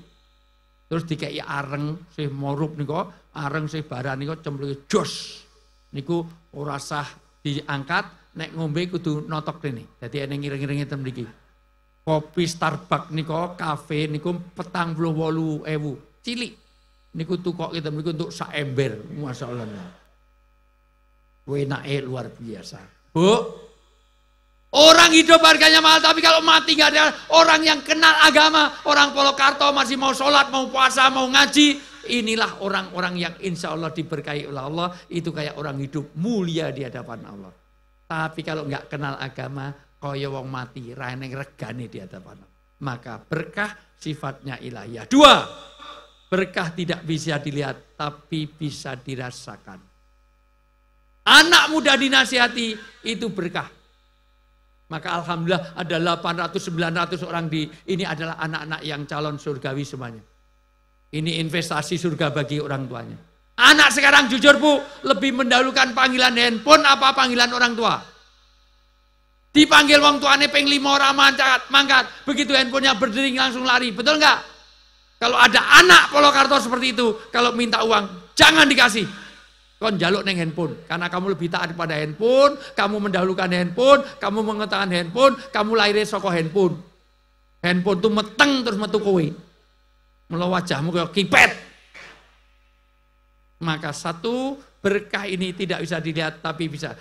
terus dikei areng, sih morup niko, areng sih baran niko cemplungi jos. Niku ora sah diangkat, nek ngombe kudu notok rene. Dadi ana ngiring-iringe ten mriki. Kopi Starbucks niko, kafe niku 48.000. Cilik. Niku tukok kita niku untuk sak ember, masyaallah. Wenake luar biasa. Bu, orang hidup harganya mahal, tapi kalau mati nggak ada orang yang kenal agama, orang Polokarto masih mau sholat, mau puasa, mau ngaji, inilah orang-orang yang insya Allah diberkahi oleh Allah, itu kayak orang hidup mulia di hadapan Allah. Tapi kalau nggak kenal agama, kaya wong mati, raine regane di hadapan Allah. Maka berkah sifatnya ilahiyah. 2, berkah tidak bisa dilihat, tapi bisa dirasakan. Anak muda dinasihati itu berkah. Maka alhamdulillah ada 800-900 orang ini adalah anak-anak yang calon surgawi semuanya. Ini investasi surga bagi orang tuanya. Anak sekarang jujur Bu, lebih mendahulukan panggilan handphone apa panggilan orang tua? Dipanggil wong tuane ping 5 orang mangkat. Begitu handphonenya berdering langsung lari. Betul enggak? Kalau ada anak Polokarto seperti itu, kalau minta uang jangan dikasih. Kon jaluk neng handphone, karena kamu lebih taat pada handphone, kamu mendahulukan handphone, kamu mengetahui handphone, kamu lahirnya saka handphone. Handphone tuh meteng terus metu kowe. Mula wajahmu kayak kipet. Maka 1, berkah ini tidak bisa dilihat, tapi bisa.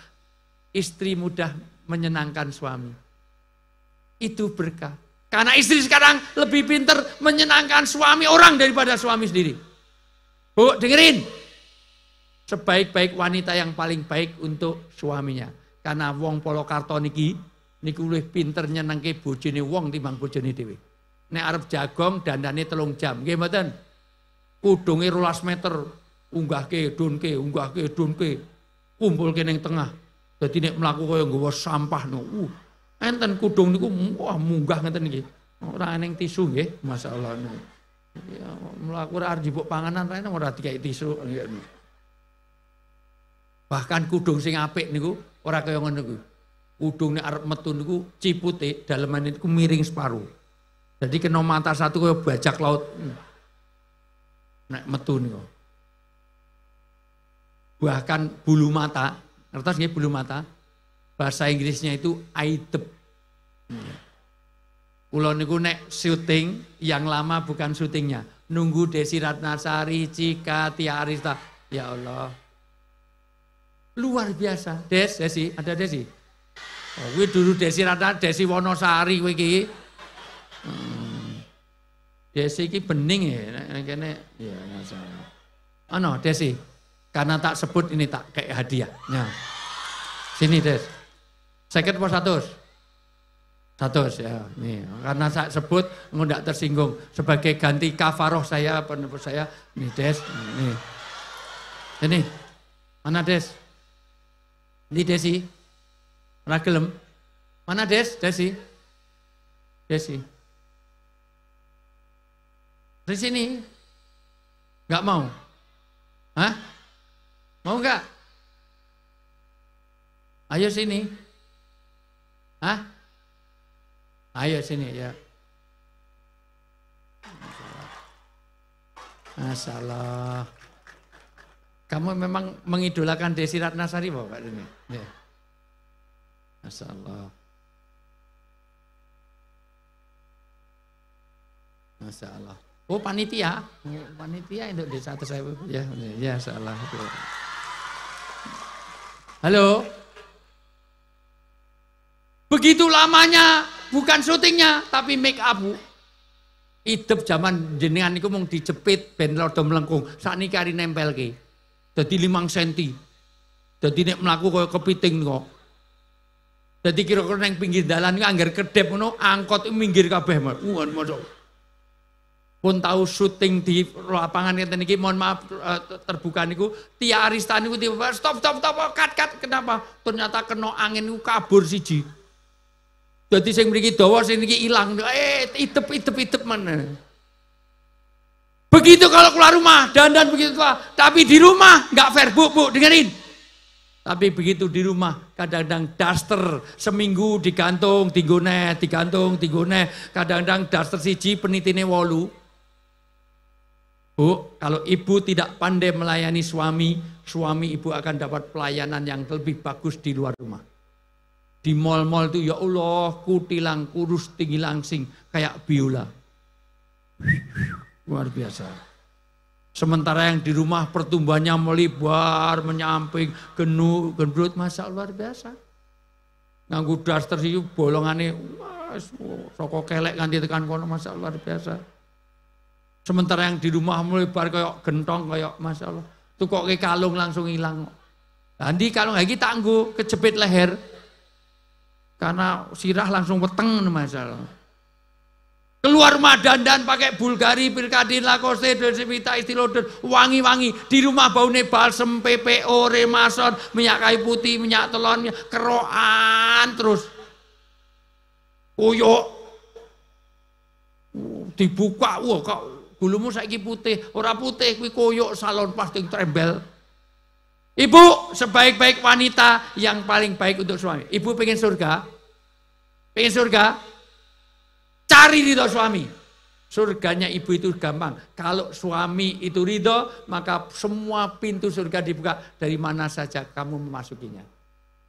Istri mudah menyenangkan suami. Itu berkah. Karena istri sekarang lebih pintar menyenangkan suami orang daripada suami sendiri. Bu, dengerin. Sebaik-baik wanita yang paling baik untuk suaminya. Karena wong Polokarto niku luwih pinter nyenengke bojone wong timbang bojone dhewe. Nek arep jagong dandane 3 jam, nggih mboten? Kudunge 12 meter, unggahke, dunke, kumpulke ning tengah. Dadi nek mlaku kaya nggawa sampah no. Enten kudung niku wah munggah ngeten niki. Ora ning tisu nggih, masyaallah. Ya mlaku ora arep njupuk panganan rene ora dikai tisu. Bahkan kudung sing apik niku ora kaya ngono niku. Kudung nek arep metu niku cipute dalemane niku miring separuh. Jadi kena mata satu kaya bajak laut. Nek metu niku. Bahkan bulu mata, ngertos nggih bulu mata? Bahasa Inggrisnya itu aidep. Kula niku nek syuting yang lama bukan syutingnya, nunggu Desi Ratnasari, Cika, Tia Arista. Ya Allah. Luar biasa. Desi, ada Desi. Oh, kuwi dulu Desi Ratna, Desi Wonosari kowe iki. Desi iki bening ya, nek kene ya masalah. Ano Desi, karena tak sebut ini tak kayak hadiah. Ya. Sini Des. 50 apa 100? 100 ya. Nih, karena saya sebut nggak tersinggung sebagai ganti kafaroh saya, penebus saya. Nih Des, nih. Ini mana Des? Ini Desi, ragelem. Mana Desi? Desi. Di sini. Enggak mau? Hah? Mau enggak? Ayo sini. Hah? Ayo sini ya. Masalah. Kamu memang mengidolakan Desi Ratnasari Pak ini? Ya. Masya Allah. Masya Allah. Oh panitia untuk desa atas saya. Ya salah. Halo. Begitu lamanya, bukan syutingnya, tapi make up Bu. Idep zaman jenengan niku mung dijepit ben rada melengkung. Sakniki ari nempelke. Dadi 5 cm. Dadi nek mlaku kaya kepiting kok. Dadi kira-kira nang pinggir dalan iku anggar kedep ngono, angkot minggir kabeh, Mas. Masuk. pun tahu syuting di lapangan ngeten iki, mohon maaf terbuka niku Tia Arista niku tiba stop cut kenapa? Ternyata kena angin niku kabur siji. Dadi sing mriki dawa sing niki ilang. Idep mana. Begitu kalau keluar rumah dandan begitu tua, tapi di rumah nggak fair, Bu, dengerin. Tapi begitu di rumah kadang-kadang daster seminggu digantung tinggone, kadang-kadang daster siji penitine 8. Bu, kalau ibu tidak pandai melayani suami ibu akan dapat pelayanan yang lebih bagus di luar rumah. Di mal-mal itu ya Allah, kutilang, kurus, tinggi langsing, kayak biola. Luar biasa. Sementara yang di rumah pertumbuhannya melebar, menyamping, gendut, masa luar biasa. Nganggo daster itu bolongane, soko kelek kanthi tekan kono, masa luar biasa. Sementara yang di rumah melebar kayak gentong, kayak Masya Allah. Itu kok ke kalung langsung hilang. Nanti kalung lagi tangguh, kejepit leher. Karena sirah langsung weteng, Masya Allah. Keluar rumah dandan pakai Bulgari, Pirkadin, Lacoste, Dolce Vita, Estilodon, wangi-wangi. Di rumah baunya balsem, PPO, Remason, minyak kayu putih, minyak telon, keroan terus. Koyok. Dibuka, wah kok. Bulumu saiki putih, ora putih kuwi koyok salon plastik trembel. Ibu sebaik-baik wanita yang paling baik untuk suami. Ibu pengen surga? Pengen surga? Cari ridho suami. Surganya ibu itu gampang. Kalau suami itu ridho, maka semua pintu surga dibuka dari mana saja kamu memasukinya.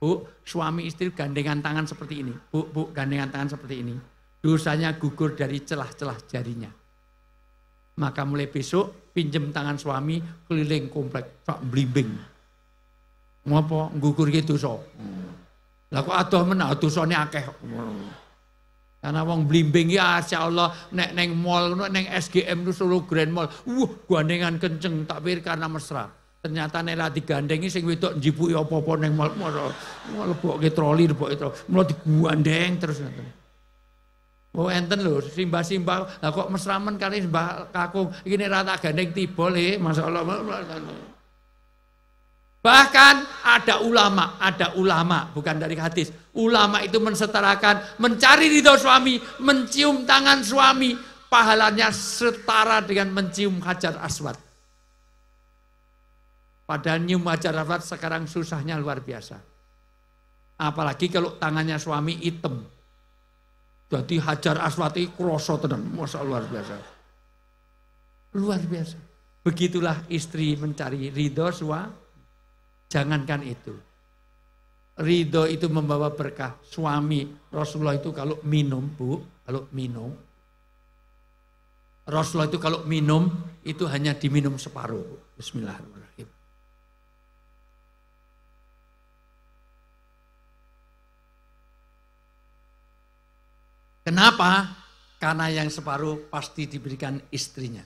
Bu, suami istri gandengan tangan seperti ini. Bu, gandengan tangan seperti ini. Dosanya gugur dari celah-celah jarinya. Maka mulai besok pinjem tangan suami keliling komplek sak blimbing. Ngopo nggugur ki dosa. Lah kok adoh menawa dosane akeh. Karena wong blimbing ya insyaallah nek neng mall neng SGM itu Solo Grand Mall. Gandengan kenceng tak pikir karena mesra. Ternyata nek ra digandengi sing wedok njipuki apa-apa neng mall lebokke troli mulai digandeng terus ngoten. Oh enten lho, simbah-simbah, lah kok mesramen kali Mbah Kakung, ini rata gandeng tiba le, masyaallah. Bahkan ada ulama, bukan dari hadis. Ulama itu mensetarakan, mencari ridho suami, mencium tangan suami, pahalanya setara dengan mencium Hajar Aswad. Padahal nyium Hajar Aswad sekarang susahnya luar biasa. Apalagi kalau tangannya suami hitam. Jadi Hajar Aswad itu kroso tenan, Masya Allah luar biasa. Luar biasa. Begitulah istri mencari ridho suami. Jangankan itu. Ridho itu membawa berkah. Suami Rasulullah itu kalau minum, Bu, kalau minum. Rasulullah itu kalau minum, itu hanya diminum separuh. Bismillahirrahmanirrahim. Kenapa? Karena yang separuh pasti diberikan istrinya.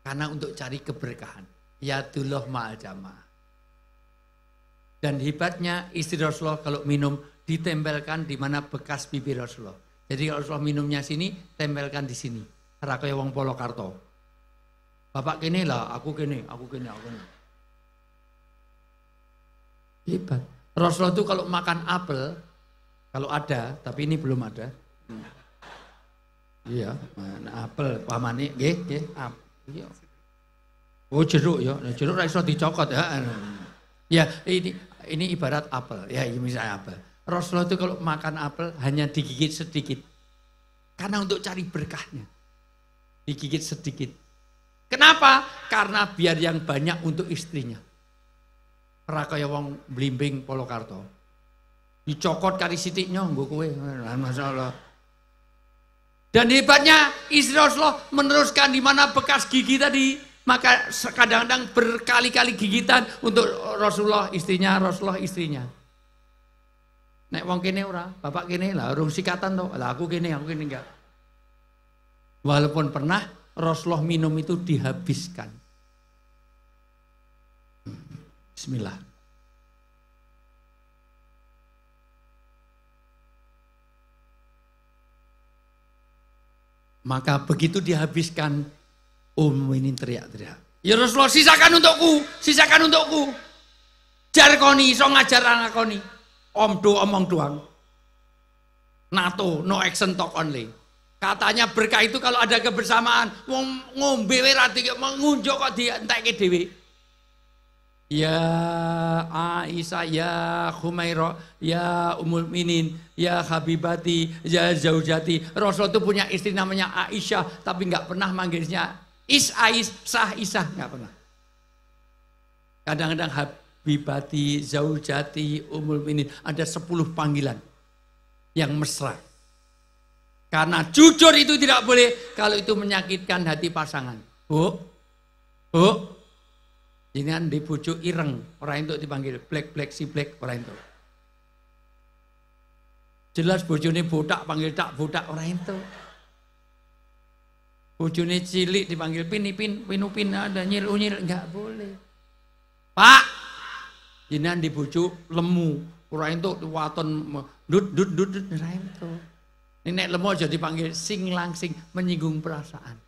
Karena untuk cari keberkahan. Yadullah ma'al jamaah. Dan hebatnya istri Rasulullah kalau minum ditempelkan di mana bekas bibir Rasulullah. Jadi kalau Rasulullah minumnya sini, tempelkan di sini. Rakaya wong Polokarto. Bapak kene lah, aku kene. Hebat. Rasulullah itu kalau makan apel, kalau ada, tapi ini belum ada. Iya, apel pamane nggih, iya. Oh jeruk ya, jeruk ra iso dicokot ya. Ya, ini ibarat apel. Ya, misalnya apel. Rasulullah itu kalau makan apel hanya digigit sedikit. Karena untuk cari berkahnya. Digigit sedikit. Kenapa? Karena biar yang banyak untuk istrinya. Rakaya wong blimbing Polokarto. Dicokot kari sitiknya nggo kowe. Masyaallah. Dan hebatnya istri Rasulullah meneruskan di mana bekas gigi tadi. Maka kadang-kadang berkali-kali gigitan untuk Rasulullah istrinya. Nek wong kene ora, bapak kene lah urung sikatan to. Lah aku kene enggak. Walaupun pernah Rasulullah minum itu dihabiskan. Bismillah. Maka begitu dihabiskan, Mukminin teriak-teriak. Ya Rasulullah, sisakan untukku, sisakan untukku. Jar koni, iso ngajar anak koni. Om do omong doang. NATO, no action talk only. Katanya berkah itu kalau ada kebersamaan, ngombe rati mengunjuk kok dientekke dhewe. Ya Aisyah, ya Humairah, ya Ummul Mukminin, ya Habibati, ya Zaujati. Rasul itu punya istri namanya Aisyah, tapi nggak pernah manggilnya Sah Isah, nggak pernah. Kadang-kadang Habibati, Zaujati, Ummul Mukminin, ada 10 panggilan yang mesra. Karena jujur itu tidak boleh kalau itu menyakitkan hati pasangan. Bu, ini kan dibujuk ireng, orang itu dipanggil black si black orang itu. Jelas bojone botak panggil tak botak orang itu. Bojone cilik dipanggil pinupin ada nyil enggak boleh. Pak, ini kan dibujuk lemu, orang itu waton dut orang itu. Nenek lemo jadi dipanggil sing langsing, menyinggung perasaan.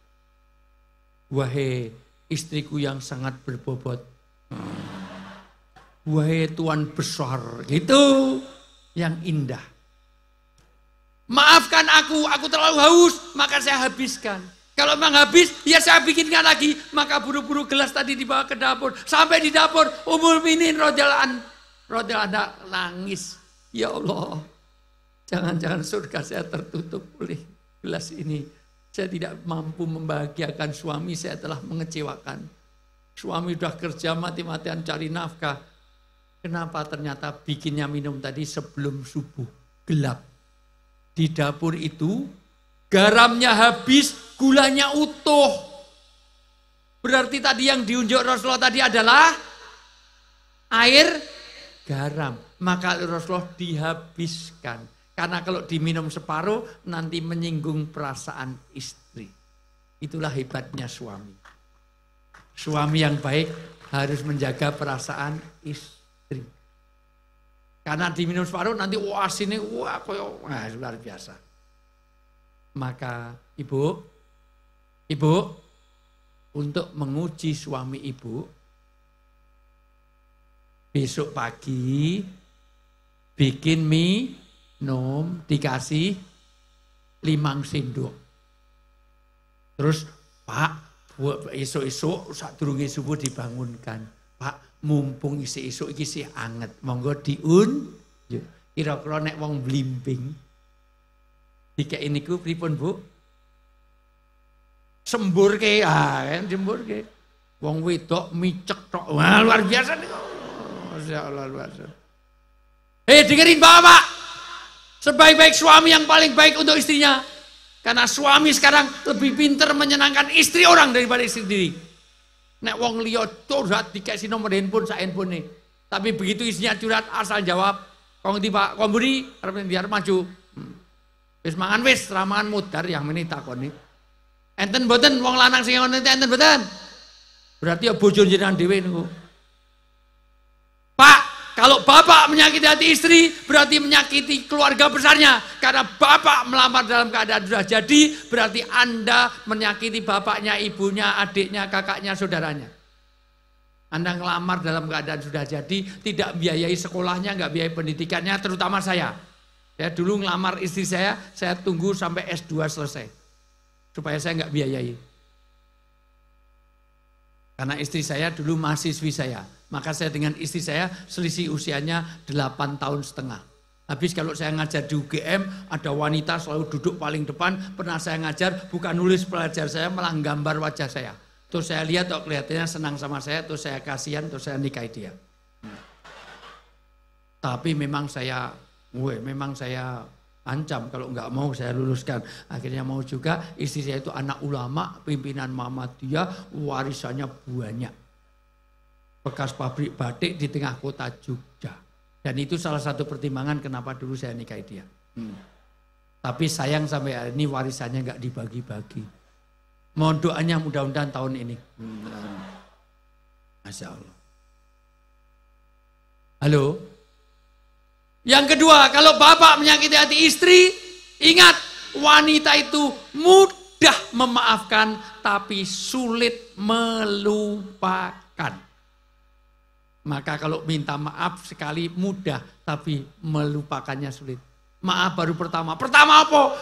Wahai istriku yang sangat berbobot, wahai tuan besar, gitu yang indah. Maafkan aku terlalu haus, maka saya habiskan. Kalau memang habis, ya saya bikinkan lagi. Maka buru-buru gelas tadi dibawa ke dapur. Sampai di dapur, Ummul Mukminin radhiyallahu anha nangis. Ya Allah, jangan-jangan surga saya tertutup oleh gelas ini. Saya tidak mampu membahagiakan suami, saya telah mengecewakan. Suami sudah kerja mati-matian cari nafkah. Kenapa ternyata bikinnya minum tadi sebelum subuh, gelap. Di dapur itu garamnya habis, gulanya utuh. Berarti tadi yang diunjuk Rasulullah tadi adalah air garam. Maka Rasulullah dihabiskan. Karena kalau diminum separuh nanti menyinggung perasaan istri. Itulah hebatnya suami. Suami yang baik harus menjaga perasaan istri. Karena diminum separuh nanti asinnya luar biasa. Maka ibu untuk menguji suami ibu, besok pagi bikin mie dikasih 5 sendok. Terus Pak, esok-esok sadurunge subuh dibangunkan. Pak, mumpung esok iki isih anget, monggo diun. Kira-kira nek wong blimbing dikek niku pripun, Bu? Semburke, kan semburke. Wong wedok micek tok. Wah, luar biasa niku. Masyaallah luar biasa. Dengerin Bapak. Sebaik-baik suami yang paling baik untuk istrinya. Karena suami sekarang lebih pintar menyenangkan istri orang daripada istri sendiri. Nek wong liya curhat dikasih nomor handphone sak handphone. Tapi begitu istrinya curhat asal jawab. Kong di Pak, komburi arep biar maju. Wis mangan wis, ramangan mudar yang meni takoni. Enten mboten wong lanang sing ngono enten mboten. Berarti ya bojo jenengan dhewe niku. Pak, kalau bapak menyakiti hati istri, berarti menyakiti keluarga besarnya. Karena bapak melamar dalam keadaan sudah jadi, berarti Anda menyakiti bapaknya, ibunya, adiknya, kakaknya, saudaranya. Anda ngelamar dalam keadaan sudah jadi, tidak biayai sekolahnya, nggak biayai pendidikannya, terutama saya. Ya, dulu ngelamar istri saya tunggu sampai S2 selesai. Supaya saya nggak biayai. Karena istri saya dulu mahasiswi saya. Maka saya dengan istri saya selisih usianya 8 tahun setengah. Habis kalau saya ngajar di UGM, ada wanita selalu duduk paling depan. Pernah saya ngajar, bukan nulis pelajar saya, malah gambar wajah saya. Terus saya lihat, kelihatannya senang sama saya, terus saya kasihan, terus saya nikahi dia. Tapi memang saya ancam kalau nggak mau saya luluskan. Akhirnya mau juga. Istri saya itu anak ulama, pimpinan Muhammadiyah, warisannya banyak. Bekas pabrik batik di tengah kota Jogja. Dan itu salah satu pertimbangan kenapa dulu saya nikahi dia. Tapi sayang sampai hari ini warisannya nggak dibagi-bagi. Mohon doanya mudah-mudahan tahun ini. Masya Allah. Halo. Yang kedua, kalau bapak menyakiti hati istri, ingat wanita itu mudah mudah memaafkan tapi sulit melupakan. Maka kalau minta maaf sekali mudah tapi melupakannya sulit. Maaf baru pertama apa?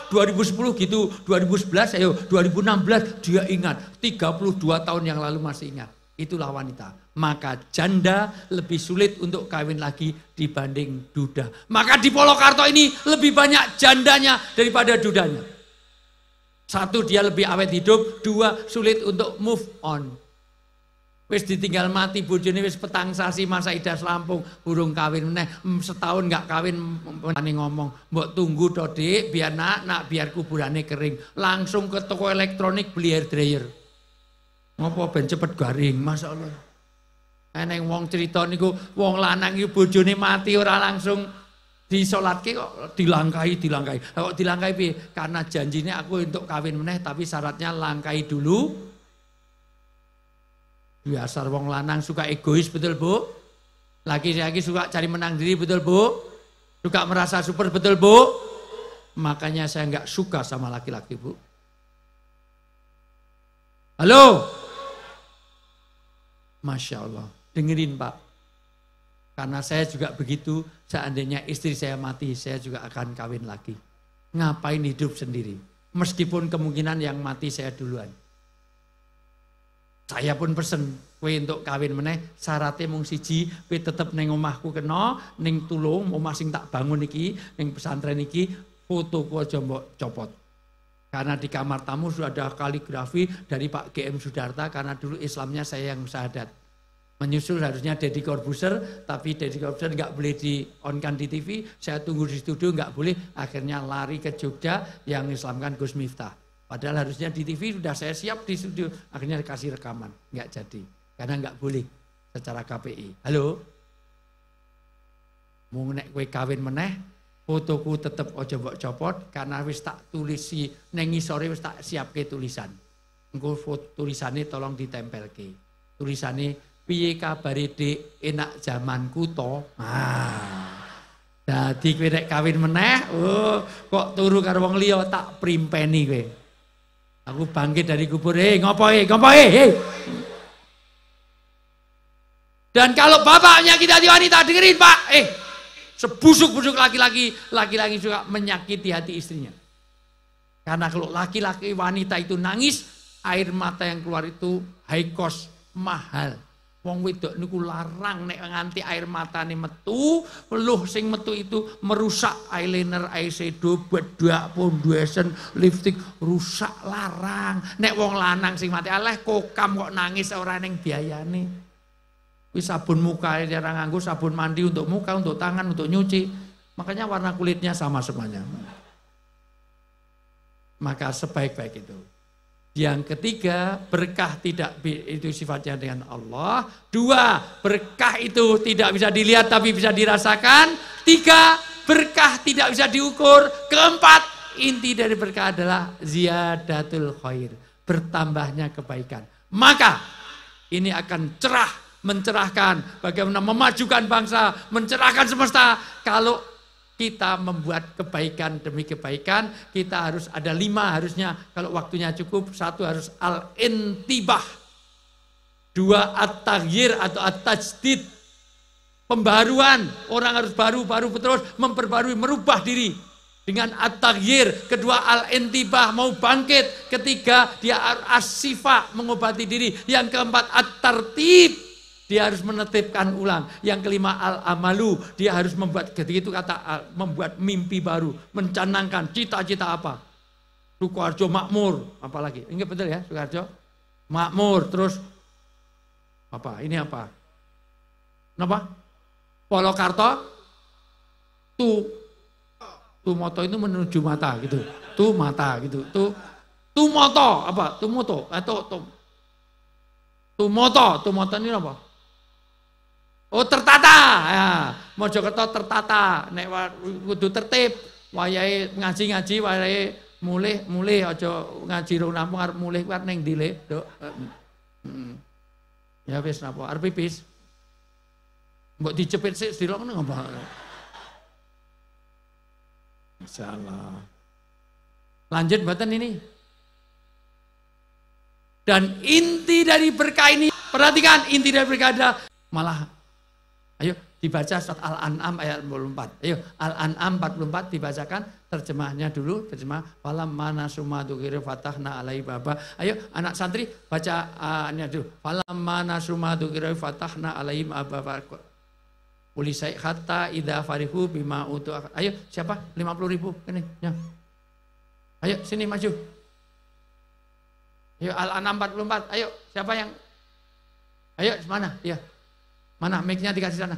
2010 gitu, 2011 ayo, 2016 dia ingat, 32 tahun yang lalu masih ingat. Itulah wanita. Maka janda lebih sulit untuk kawin lagi dibanding duda. Maka di Polokarto ini lebih banyak jandanya daripada dudanya. Satu, dia lebih awet hidup. Dua, sulit untuk move on. Wis ditinggal mati bojone wis petang sasi masa idah Lampung urung kawin meneh, setahun enggak kawin ngomong, mbok tunggu to Dik biar nak biar kuburane kering. Langsung ke toko elektronik beli hair dryer. Ngopo ben cepet garing, masyaallah. Eneng wong cerita niku wong lanang iki bojone mati ora langsung disolatke kok dilangkahi. Kok dilangkahi piye? Karena janjinya aku untuk kawin meneh tapi syaratnya langkahi dulu. Biasa wong lanang suka egois, betul Bu? Laki-laki suka cari menang diri, betul Bu? Suka merasa super, betul Bu? Makanya saya nggak suka sama laki-laki Bu. Halo? Masya Allah, dengerin Pak. Karena saya juga begitu, seandainya istri saya mati, saya juga akan kawin lagi. Ngapain hidup sendiri? Meskipun kemungkinan yang mati saya duluan. Saya pun pesen, kowe untuk kawin meneh syaratnya mung siji, kowe tetep ning omahku kena, ning tulung omah sing tak bangun iki, ning pesantren iki fotoku aja mbok copot. Karena di kamar tamu sudah ada kaligrafi dari Pak GM Sudarta karena dulu Islamnya saya yang syahadat. Menyusul harusnya Deddy Corbuzier, tapi Deddy Corbuzier nggak boleh di-on-kan di TV, saya tunggu di studio nggak boleh, akhirnya lari ke Jogja yang Islamkan Gus Miftah. Padahal harusnya di TV sudah saya siap di studio, akhirnya dikasih rekaman, nggak jadi, karena nggak boleh secara KPI. Halo, mau nek kowe kawin meneh, fotoku tetep ojo mbok copot, karena wis tak tulisi neng ngisore wis tak siapke tulisan. Engko tulisannya tolong ditempelke. Tulisannya piye kabare Dik, enak zamanku to. Dadi kowe nek kawin meneh, kok turu karo wong liya tak primpeni kowe. Aku bangkit dari kubur, ngopo. Dan kalau bapaknya kita di wanita, dengerin Pak, sebusuk-busuk laki-laki suka menyakiti hati istrinya. Karena kalau laki-laki wanita itu nangis, air mata yang keluar itu high cost, mahal. Wong wedok niku larang nek nganti air matane metu, weluh sing metu itu merusak eyeliner, eyeshadow, bedak, foundation, lipstick, rusak larang. Nek wong lanang sing mati aleh kokam kok nangis ora ning biayane. Wis sabun muka jarang nganggo, sabun mandi untuk muka, untuk tangan, untuk nyuci. Makanya warna kulitnya sama semuanya. Maka sebaik-baik itu. Yang ketiga, berkah tidak itu sifatnya dengan Allah. Dua, berkah itu tidak bisa dilihat tapi bisa dirasakan. Tiga, berkah tidak bisa diukur. Keempat, inti dari berkah adalah ziyadatul khair, bertambahnya kebaikan. Maka ini akan mencerahkan bagaimana memajukan bangsa, mencerahkan semesta. Kalau kita membuat kebaikan demi kebaikan, kita harus ada 5 harusnya, kalau waktunya cukup. 1 harus al-intibah. 2 at-taghyir atau at-tajdid, pembaruan. Orang harus baru terus memperbarui, merubah diri dengan at-taghyir. Kedua al-intibah, mau bangkit. Ketiga dia as-sifa, mengobati diri. Yang keempat at-tartib, dia harus menetipkan ulang. Yang kelima al-amalu, dia harus membuat, gitu kata, membuat mimpi baru, mencanangkan cita-cita apa. Sukoharjo makmur, apalagi? Ingat betul ya, Sukoharjo makmur, terus apa? Ini apa? Kenapa? Polokarto, tu moto itu menuju mata gitu. Tu mata gitu. Tu moto apa? Tu moto atau tu moto ini apa? Oh tertata, ya. Mojokerto tertata, nek kudu tertib, wayahe ngaji, wayahe mulih aja ngaji rong nampung arep mulih kuwi ning ndi Le, Dok. Ya wis napa, arep pipis. Mbok dicepit sik dirok ngono apa. Insyaallah. Lanjut mboten ini. Dan inti dari berkah ini, perhatikan inti dari berkah adalah malah, ayo dibaca surat Al-An'am ayat 44. Ayo Al-An'am 44 dibacakan terjemahnya dulu, terjemah falamma nasuma dzukira fatahna alaihi baba. Ayo anak santri baca ini dulu. Falamma nasuma dzukira fatahna alaihim ababa. Ulisai hatta idza farihu bima utu. Ayo siapa? 50.000 ini ya. Ayo sini maju. Ayo Al-An'am 44. Ayo siapa yang? Ayo mana? Ya. Mana mic-nya dikasih sana.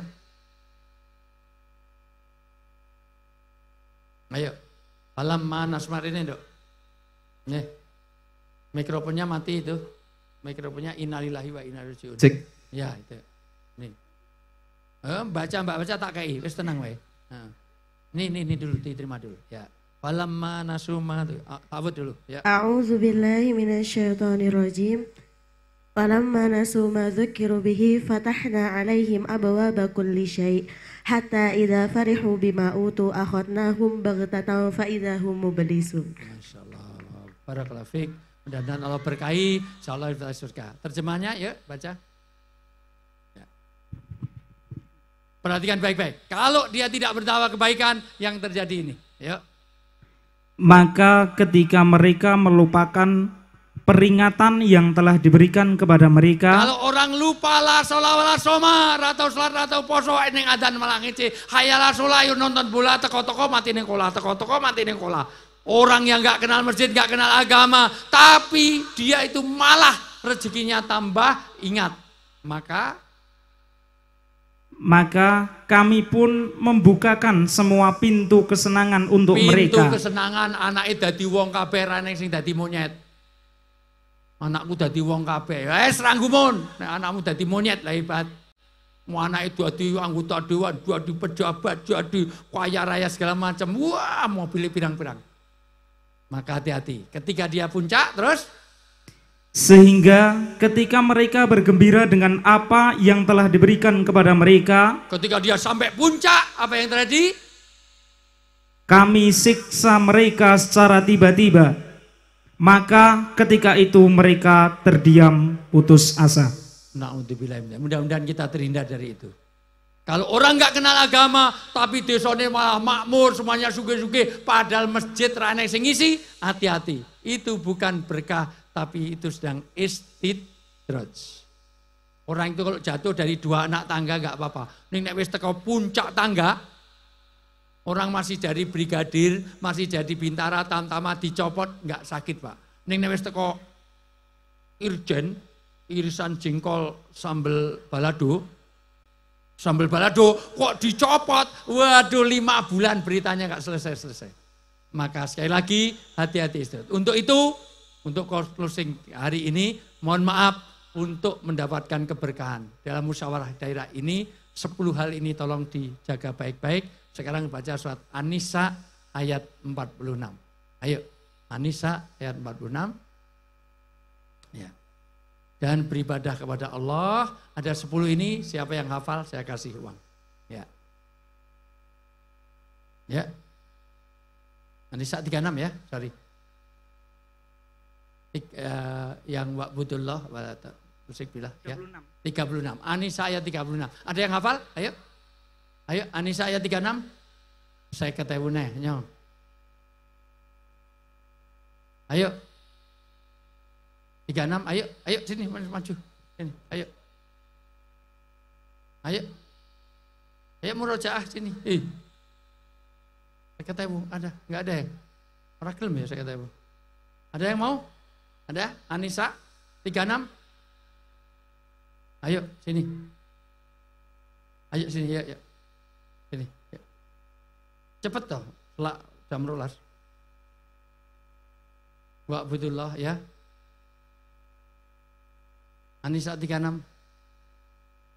Ayo. Falamma nasma ini, Dok. Nih. Mikrofonnya mati itu. Mikrofonnya innalillahi wa inna ilaihi raji'un. Cek. Ya, itu. Nih. Baca Mbak baca tak kei, wis tenang wae. Nah. Nih dulu diterima dulu ya. Falamma nasuma tawud dulu ya. A'udzu billahi minasyaitonir rajim. Falamma nasu ma dzukiru bihi fatahna 'alaihim abwaaba kulli syai' hatta idza farihu bima utu akhadnahum baghtatan fa idza hum mublisun. Masyaallah. Barakallahu fiik. Mudah-mudahan Allah berkahi, insyaallah di surga. Terjemahnya ya, baca. Perhatikan baik-baik. Kalau dia tidak berdakwah kebaikan, yang terjadi ini. Yuk. Maka ketika mereka melupakan peringatan yang telah diberikan kepada mereka. Kalau orang lupa la sholawala soma, atau sholat atau poso, ini adan malah ngece. Hayalah sholat, yuk nonton bola, teko-teko mati ning kola, teko-teko mati ning kola. Orang yang gak kenal masjid, gak kenal agama, tapi dia itu malah rezekinya tambah, ingat. Maka kami pun membukakan semua pintu kesenangan untuk mereka. Pintu kesenangan anaknya dadi wong kabeh ra ning sing dadi monyet. Anakku dadi wong kabeh. Wes ranggumun, nek anakmu dadi monyet lah hebat. Mau anake dadi anggota dewan, dadi pejabat, jadi kaya raya segala macam. Wah, mobilnya pirang-pirang. Maka hati-hati. Ketika dia puncak terus sehingga ketika mereka bergembira dengan apa yang telah diberikan kepada mereka, ketika dia sampai puncak, apa yang terjadi? Kami siksa mereka secara tiba-tiba. Maka ketika itu mereka terdiam putus asa. Na'udzubillah. Mudah-mudahan kita terhindar dari itu. Kalau orang nggak kenal agama, tapi desanya malah makmur, semuanya sugih-sugih, padahal masjid raneh sing ngisi, hati-hati. Itu bukan berkah, tapi itu sedang istidraj. Orang itu kalau jatuh dari 2 anak tangga nggak apa-apa. Ning nek wis teko puncak tangga, orang masih jadi brigadir, masih jadi bintara, tamtama dicopot nggak sakit, Pak. Ning nek wis teko irjen, irisan jengkol sambel balado kok dicopot, waduh 5 bulan beritanya nggak selesai. Maka sekali lagi hati-hati istirahat. Untuk itu, untuk closing hari ini, mohon maaf untuk mendapatkan keberkahan. Dalam musyawarah daerah ini, 10 hal ini tolong dijaga baik-baik. Sekarang baca surat An-Nisa ayat 46. Ayo, An-Nisa ayat 46. Ya. Dan beribadah kepada Allah, ada 10 ini, siapa yang hafal saya kasih uang. Ya. Ya. An-Nisa 36 ya, sorry. Yang wa'budullah wa musik bilah ya. 36. An-Nisa ayat 36. Ada yang hafal? Ayo. Ayo An-Nisa ayat 36. Saya ketemu nyo. Ayo. 36, ayo sini maju. Sini, ayo. Ayo murojaah sini. Saya ketemu, ada? Enggak ada ya? Orang kelem ya saya ketemu. Ada yang mau? Ada? An-Nisa 36. Ayo sini. Ayo sini ya. Sini. Ya. Cepet toh, selak jam 12. Wa'budullah ya. An-Nisa 36.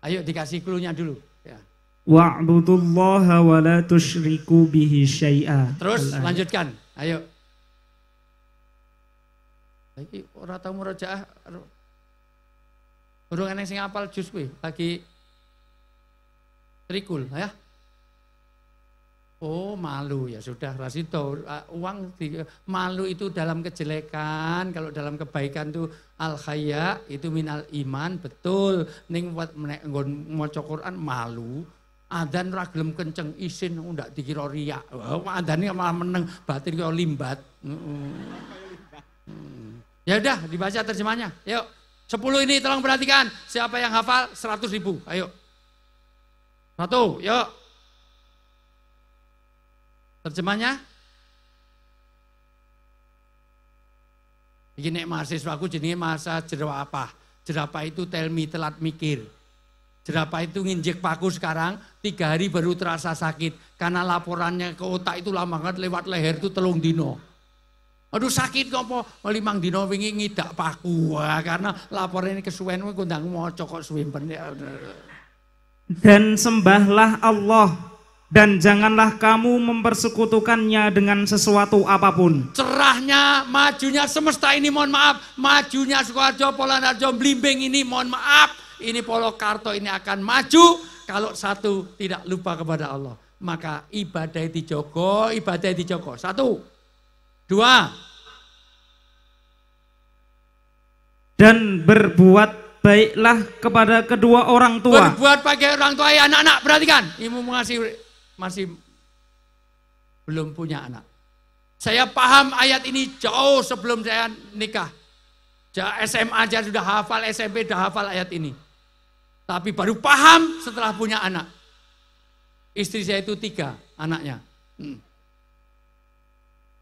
Ayo dikasih clue-nya dulu ya. Wa'budullaha wa la tusyriku bihi syai'a. Terus lanjutkan. Ayo. Lagi ora tau murojaah. Urung eneng sing hafal juz kuwi, lagi trikul ya. Oh malu ya sudah Rasito, malu itu dalam kejelekan, kalau dalam kebaikan tuh al-khaya itu minal iman, betul. Ning nggon maca Quran malu, adzan ra gelem kenceng isin ndak dikira riak. Adzane malah meneng batin kaya limbat. Ya udah dibaca terjemahnya. Yuk. 10 ini tolong perhatikan. Siapa yang hafal 100.000. Ayo. 1, yuk. Terjemahnya? Iki nek mahasiswaku jenenge masa jerapah. Jerapah itu tell me telat mikir. Jerapah itu nginjek paku sekarang 3 hari baru terasa sakit. Karena laporannya ke otak itu lama banget lewat leher itu 3 dino. Aduh sakit kok po, 5 dino wingi ngidak paku. Wah, karena laporannya kesuwen kowe kondang maca kok suwempen. Dan sembahlah Allah dan janganlah kamu mempersekutukannya dengan sesuatu apapun. Cerahnya, majunya semesta ini mohon maaf. Majunya Sukoharjo, Polonarjo, Blimbing ini mohon maaf. Ini Polokarto ini akan maju kalau satu tidak lupa kepada Allah. Maka ibadah dijogo, ibadah dijogo. 1, 2. Dan berbuat baiklah kepada kedua orang tua. Berbuat pakai orang tua ya anak-anak, perhatikan. Ibu masih belum punya anak. Saya paham ayat ini jauh sebelum saya nikah. SMA aja sudah hafal, SMP sudah hafal ayat ini. Tapi baru paham setelah punya anak. Istri saya itu 3 anaknya.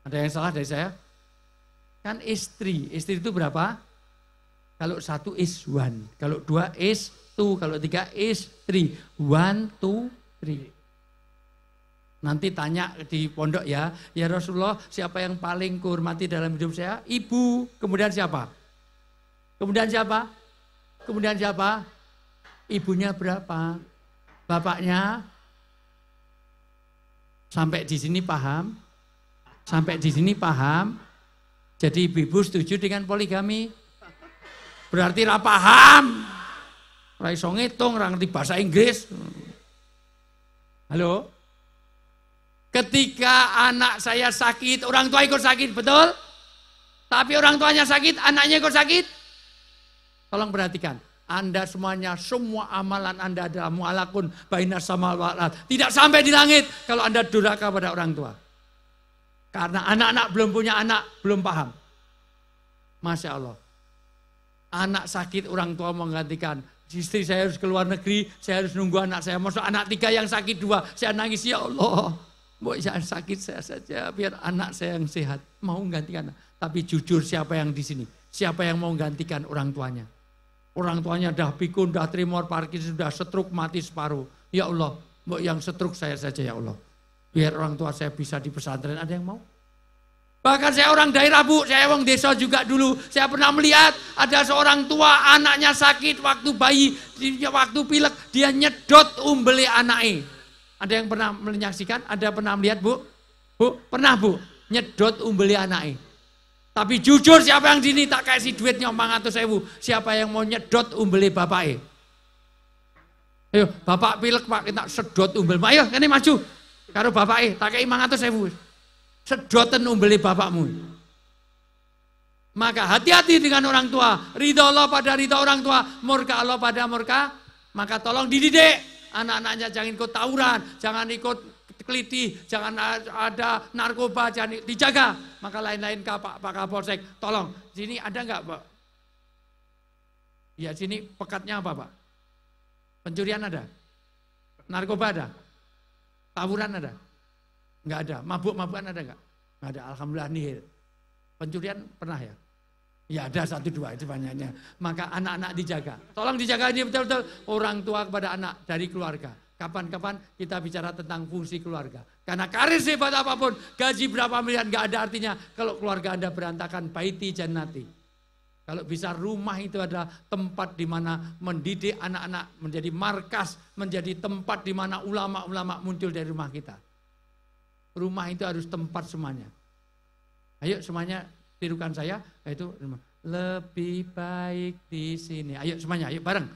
Ada yang salah dari saya? Kan istri itu berapa? Kalau 1 is 1, kalau 2 is 2, kalau 3 is 3. 1, 2, 3. Nanti tanya di pondok ya Rasulullah siapa yang paling kuhormati dalam hidup saya? Ibu, kemudian siapa? Kemudian siapa? Kemudian siapa? Ibunya berapa? Bapaknya? Sampai di sini paham? Sampai di sini paham? Jadi ibu setuju dengan poligami? Berarti ra paham. Ra iso ngitung, ra ngerti bahasa Inggris. Halo? Ketika anak saya sakit, orang tua ikut sakit, betul? Tapi orang tuanya sakit, anaknya ikut sakit. Tolong perhatikan, Anda semuanya, semua amalan Anda adalah mu'alakun bainas sama wal. Tidak sampai di langit kalau Anda durhaka pada orang tua. Karena anak-anak belum punya anak, belum paham. Masya Allah. Anak sakit, orang tua menggantikan. Istri saya harus keluar negeri, saya harus nunggu anak saya. Maksud anak 3 yang sakit 2, saya nangis, ya Allah. Mau jangan sakit saya saja, biar anak saya yang sehat. Mau gantikan. Tapi jujur siapa yang di sini? Siapa yang mau gantikan orang tuanya? Orang tuanya dah pikun, dah tremor, Parkinson, sudah stroke, mati separuh. Ya Allah, mau yang stroke saya saja ya Allah. Biar orang tua saya bisa di pesantren, ada yang mau? Bahkan saya orang daerah Bu, saya orang desa juga dulu. Saya pernah melihat ada seorang tua anaknya sakit waktu bayi, waktu pilek, dia nyedot umbeli anaknya. Ada yang pernah menyaksikan? Ada pernah melihat Bu? Bu, pernah Bu? Nyedot umbeli anaknya. Tapi jujur siapa yang sini tak kasih duitnya 400.000. Siapa yang mau nyedot umbeli bapaknya? Ayo, bapak pilek Pak, kita sedot umbel. Ayo, ini maju. Karo bapaknya, tak kasih 500.000. Sedotan umbeli bapakmu. Maka hati-hati dengan orang tua. Ridha Allah pada ridha orang tua, murka Allah pada murka. Maka tolong dididik. Anak-anaknya jangan ikut tawuran, jangan ikut keliti, jangan ada narkoba, jangan dijaga. Maka lain-lain Pak Kapolsek, tolong. Sini ada enggak Pak? Ya sini pekatnya apa Pak? Pencurian ada? Narkoba ada? Tawuran ada? Enggak ada. Mabuk-mabukan ada enggak? Enggak ada. Alhamdulillah nihil. Pencurian pernah ya? Ya ada 1, 2 itu banyaknya. Maka anak-anak dijaga. Tolong dijaga ini betul-betul orang tua kepada anak dari keluarga. Kapan-kapan kita bicara tentang fungsi keluarga. Karena karir sehebat apapun, gaji berapa miliar enggak ada artinya kalau keluarga Anda berantakan, baiti jannati. Kalau bisa rumah itu adalah tempat di mana mendidik anak-anak menjadi markas, menjadi tempat di mana ulama-ulama muncul dari rumah kita. Rumah itu harus tempat semuanya. Ayo semuanya tirukan saya, yaitu lebih baik di sini. Ayo semuanya, ayo bareng.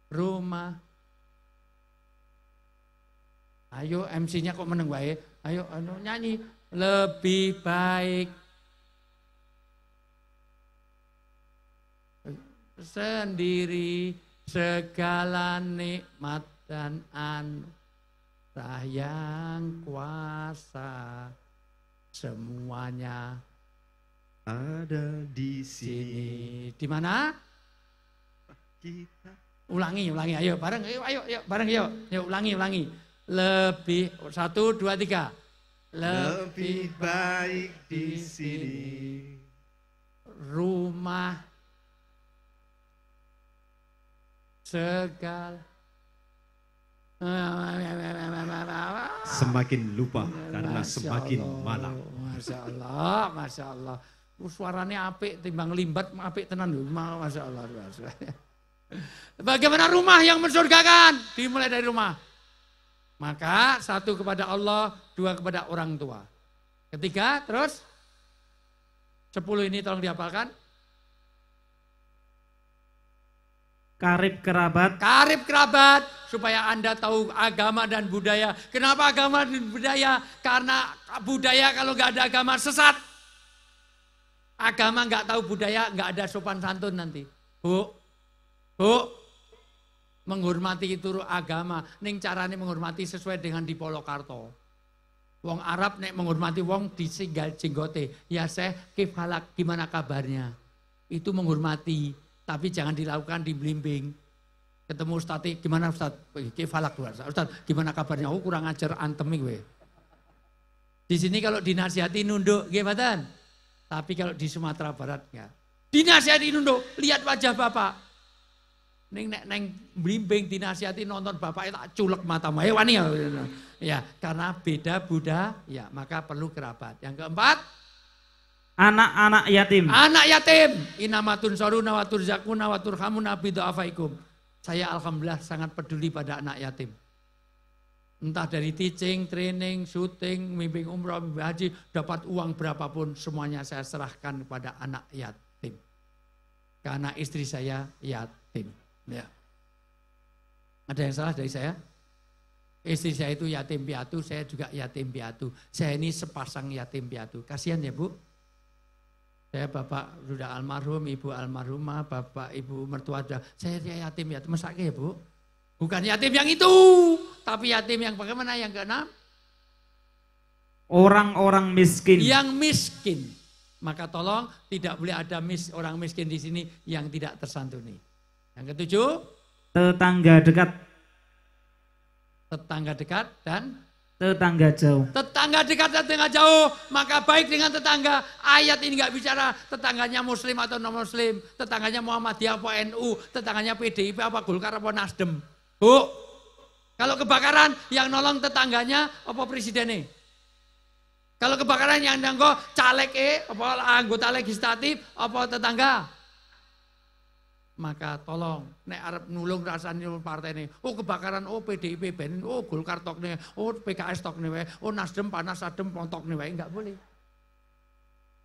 Rumah Ayo MC-nya kok meneng wae. Ayo nyanyi. Lebih baik sendiri segala nikmat dan anugerah yang kuasa semuanya ada di sini. Di mana? Kita. Ulangi, ayo bareng, ayo, bareng, yuk, ulangi. Lebih, 1, 2, 3. Lebih baik di sini. Rumah segala. Semakin lupa karena semakin malam. Masya Allah. Suaranya apik timbang limbat, apik tenan lho. Masya Allah. Bagaimana rumah yang mensurgakan? Dimulai dari rumah. Maka 1 kepada Allah, 2 kepada orang tua. Ketiga, terus 10 ini tolong dihafalkan. Karib kerabat. Karib kerabat, supaya Anda tahu agama dan budaya. Kenapa agama dan budaya? Karena budaya kalau nggak ada agama sesat. Agama nggak tahu budaya, nggak ada sopan santun nanti. Bu, menghormati itu agama. Ning carane menghormati sesuai dengan di Polokarto. Wong Arab nek menghormati wong disinggal jenggote. Ya Syekh, kif halak, gimana kabarnya? Itu menghormati, tapi jangan dilakukan di blimbing. Ketemu Ustaz, gimana Ustaz? Kif halak Ustaz, gimana kabarnya? Oh kurang ajar antemi gue. Di sini kalau dinasihati nunduk, gimana? Tapi kalau di Sumatera Barat enggak. Dinasihati nunduk, lihat wajah Bapak. Neng blimbing dinasihati nonton bapak tak culek matamu. Wani ya. Ya, karena beda budaya, ya, maka perlu kerabat. Yang keempat, Anak-anak yatim. anak yatim. Inamatun soruna wa turzakuna wa turhamuna bidu'afaikum. Saya alhamdulillah sangat peduli pada anak yatim. Entah dari teaching, training, syuting, mimpin umroh, mimpin haji, dapat uang berapapun semuanya saya serahkan kepada anak yatim. Karena istri saya yatim. Ya. Ada yang salah dari saya? Istri saya itu yatim piatu, saya juga yatim piatu. Saya ini sepasang yatim piatu. Kasihan ya Bu. Saya bapak sudah almarhum, ibu almarhumah, bapak ibu mertua sudah. Saya yatim piatu. Masaknya ya Bu? Bukan yatim yang itu, tapi yatim yang bagaimana? Yang keenam? Orang-orang miskin. Yang miskin. Maka tolong tidak boleh ada orang miskin di sini yang tidak tersantuni. Yang ketujuh, Tetangga dekat. tetangga dekat dan Tetangga jauh. tetangga dekat dan tetangga jauh. Maka baik dengan tetangga. Ayat ini nggak bicara tetangganya muslim atau non muslim, tetangganya Muhammadiyah apa NU, tetangganya PDIP apa Golkar apa Nasdem. Bu, kalau kebakaran yang nolong tetangganya apa presidennya? Kalau kebakaran yang nanggo caleg apa anggota legislatif apa tetangga? Maka tolong nek arep nulung rasane partai ini. Oh kebakaran, oh PDIP ben, oh Golkar tokne, oh PKS tokne wae, oh Nasdem panas adem pontokne wae, enggak boleh.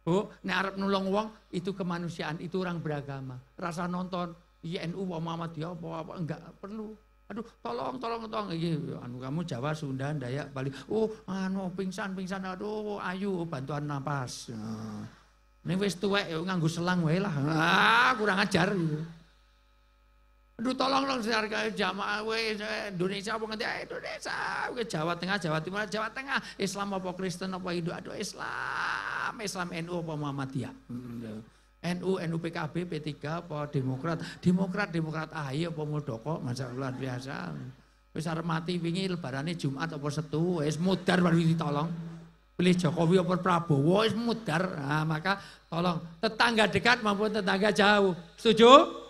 Bu, nek arep nulung wong itu kemanusiaan, itu orang beragama. Rasa nonton NU Muhammadiyah apa enggak perlu. Aduh, tolong. Anu kamu Jawa, Sunda, Dayak, Bali. Oh, pingsan. Aduh, ayo bantuan napas. Nah, ini wis tuwek nganggo selang wae lah. Kurang ajar gitu. Aduh, tolong jamaah Indonesia apa ngerti Indonesia, Jawa Tengah, Jawa Timur, Jawa Tengah, Islam apa Kristen apa Hindu, aduh Islam NU apa Muhammadiyah. NU PKB, P3 apa Demokrat AHY apa Muldoko, Masya Allah biasa. Wis arep mati wingi lebarane Jumat apa Setu, wis mudar baru ditolong. Pilih Jokowi apa Prabowo, wis mudar. Nah, maka tolong tetangga dekat maupun tetangga jauh. Setuju?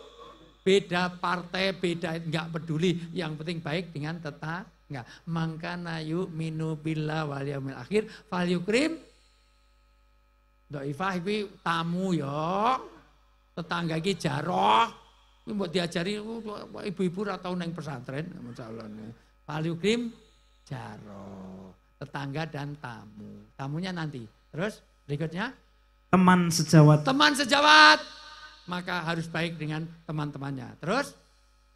Beda partai, beda enggak peduli, yang penting baik dengan tetangga. Mangkana yu'minu billah wal yaumil akhir fal yukrim. Dhaifah iki tamu ya. Tetangga iki jaroh. Iki mbok diajari ibu-ibu ora tau ning pesantren, masyaallah. Fal yukrim jaroh. Tetangga dan tamu. Tamunya nanti. Terus berikutnya Teman sejawat. teman sejawat. Maka harus baik dengan teman-temannya. Terus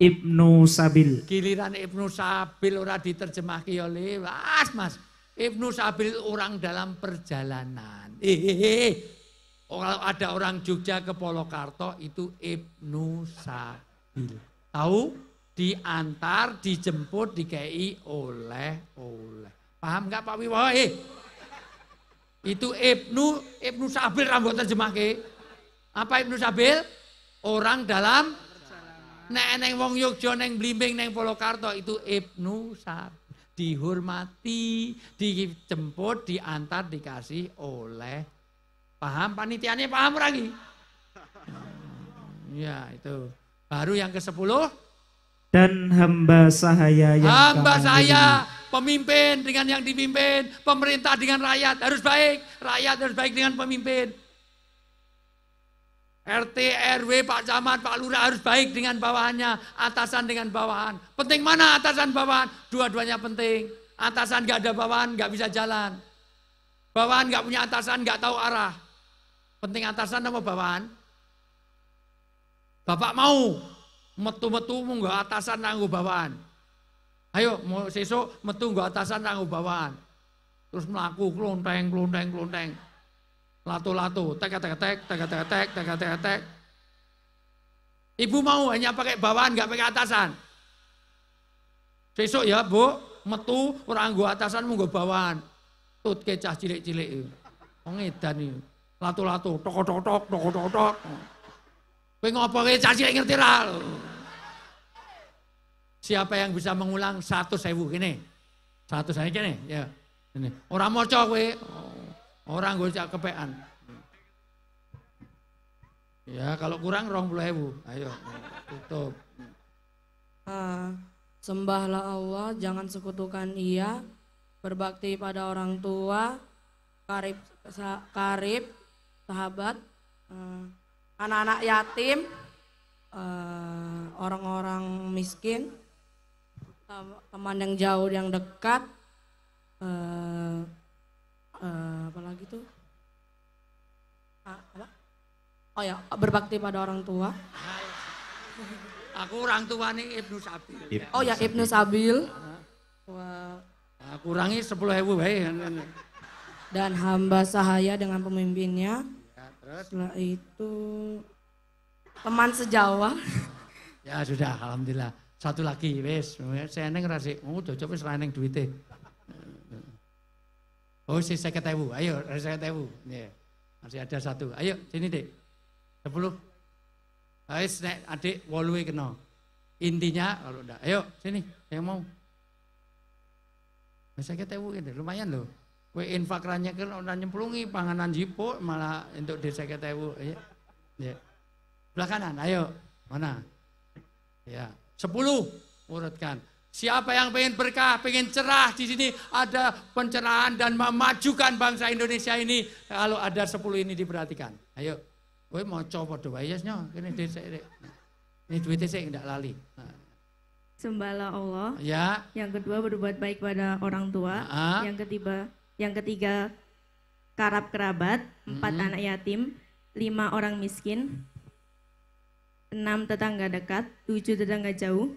Ibnu Sabil. Giliran Ibnu Sabil ora diterjemahke ya lewas, Mas. Ibnu Sabil orang dalam perjalanan. Kalau ada orang Jogja ke Polokarto itu Ibnu Sabil. Tahu? Diantar, dijemput, dikei oleh-oleh. Paham enggak Pak Wibowo? Itu Ibnu Sabil rambut terjemahke. Apa Ibnu Sabil? Orang dalam neng wong Yogya, neng Blimbing, neng Polokarto itu Ibnu Sabil. Dihormati, dijemput, diantar, dikasih oleh. Paham panitianya, paham lagi? Ya itu. Baru yang ke-10. Dan hamba sahaya yang Hamba kami saya, pemimpin dengan yang dipimpin, pemerintah dengan rakyat harus baik, rakyat harus baik dengan pemimpin. RT, RW, Pak Camat, Pak Lurah harus baik dengan bawahannya, atasan dengan bawahan. Penting mana atasan bawahan? Dua-duanya penting. Atasan gak ada bawahan, gak bisa jalan. Bawahan gak punya atasan, gak tahu arah. Penting atasan sama bawahan. Bapak mau metu-metu nggak atasan nanggu bawahan. Ayo mau sesuk metu nggak atasan nanggu bawahan. Terus melaku klonteng. Lato-lato, tek. Ibu mau hanya pakai bawahan nggak pakai atasan. Sesuk ya Bu, metu orang nggo atasan mau nggo bawahan. Tut kecah cilik-cilik. Wong edan iki. Lato-lato, tok. Kowe ngopo kowe cah cilik ngerti ra? Siapa yang bisa mengulang 100.000 gini? 100 aja nih, ya. Ini. Orang moco kowe. Orang gue cak kepean. Ya, kalau kurang 20.000. Ayo, tutup. Sembahlah Allah, jangan sekutukan Ia, berbakti pada orang tua, karib sahabat, anak-anak yatim, orang-orang miskin, teman yang jauh yang dekat, apalagi tuh? Apa? Oh ya, berbakti pada orang tua. Aku orang tua nih Ibnu Sabil. Oh ya, Ibnu Sabil. Wah. Kurangi 10.000 baik. Dan hamba sahaya dengan pemimpinnya. Ya, terus? Setelah itu teman sejawat. Ya sudah, alhamdulillah. Satu lagi, wes. Saya neng rasik. Cocok wes neng duitnya. Oh, si 50.000. Ayo, 50.000. Yeah. Masih ada satu. Ayo, sini dek. 10. Ayo, adik, 8 kena. Intinya, kalau enggak. Ayo, sini. Yang mau. 50.000 ini, lumayan loh. Kowe infak ranya kan udah nyemplungi panganan jipo malah untuk desa 50.000. Ayo. Ya. Sebelah kanan, ayo. Mana? Ya. 10 urutkan. Siapa yang pengen berkah, pengen cerah di sini ada pencerahan dan memajukan bangsa Indonesia ini. Kalau ada 10 ini diperhatikan. Ayo. Kowe mau coba doa yesnya. Ini desa ini. Ini duitnya saya enggak lali. Nah. Sembahlah Allah. Ya. Yang kedua berbuat baik pada orang tua. Yang ketiga karab kerabat, 4 anak yatim, 5 orang miskin, 6 tetangga dekat, 7 tetangga jauh,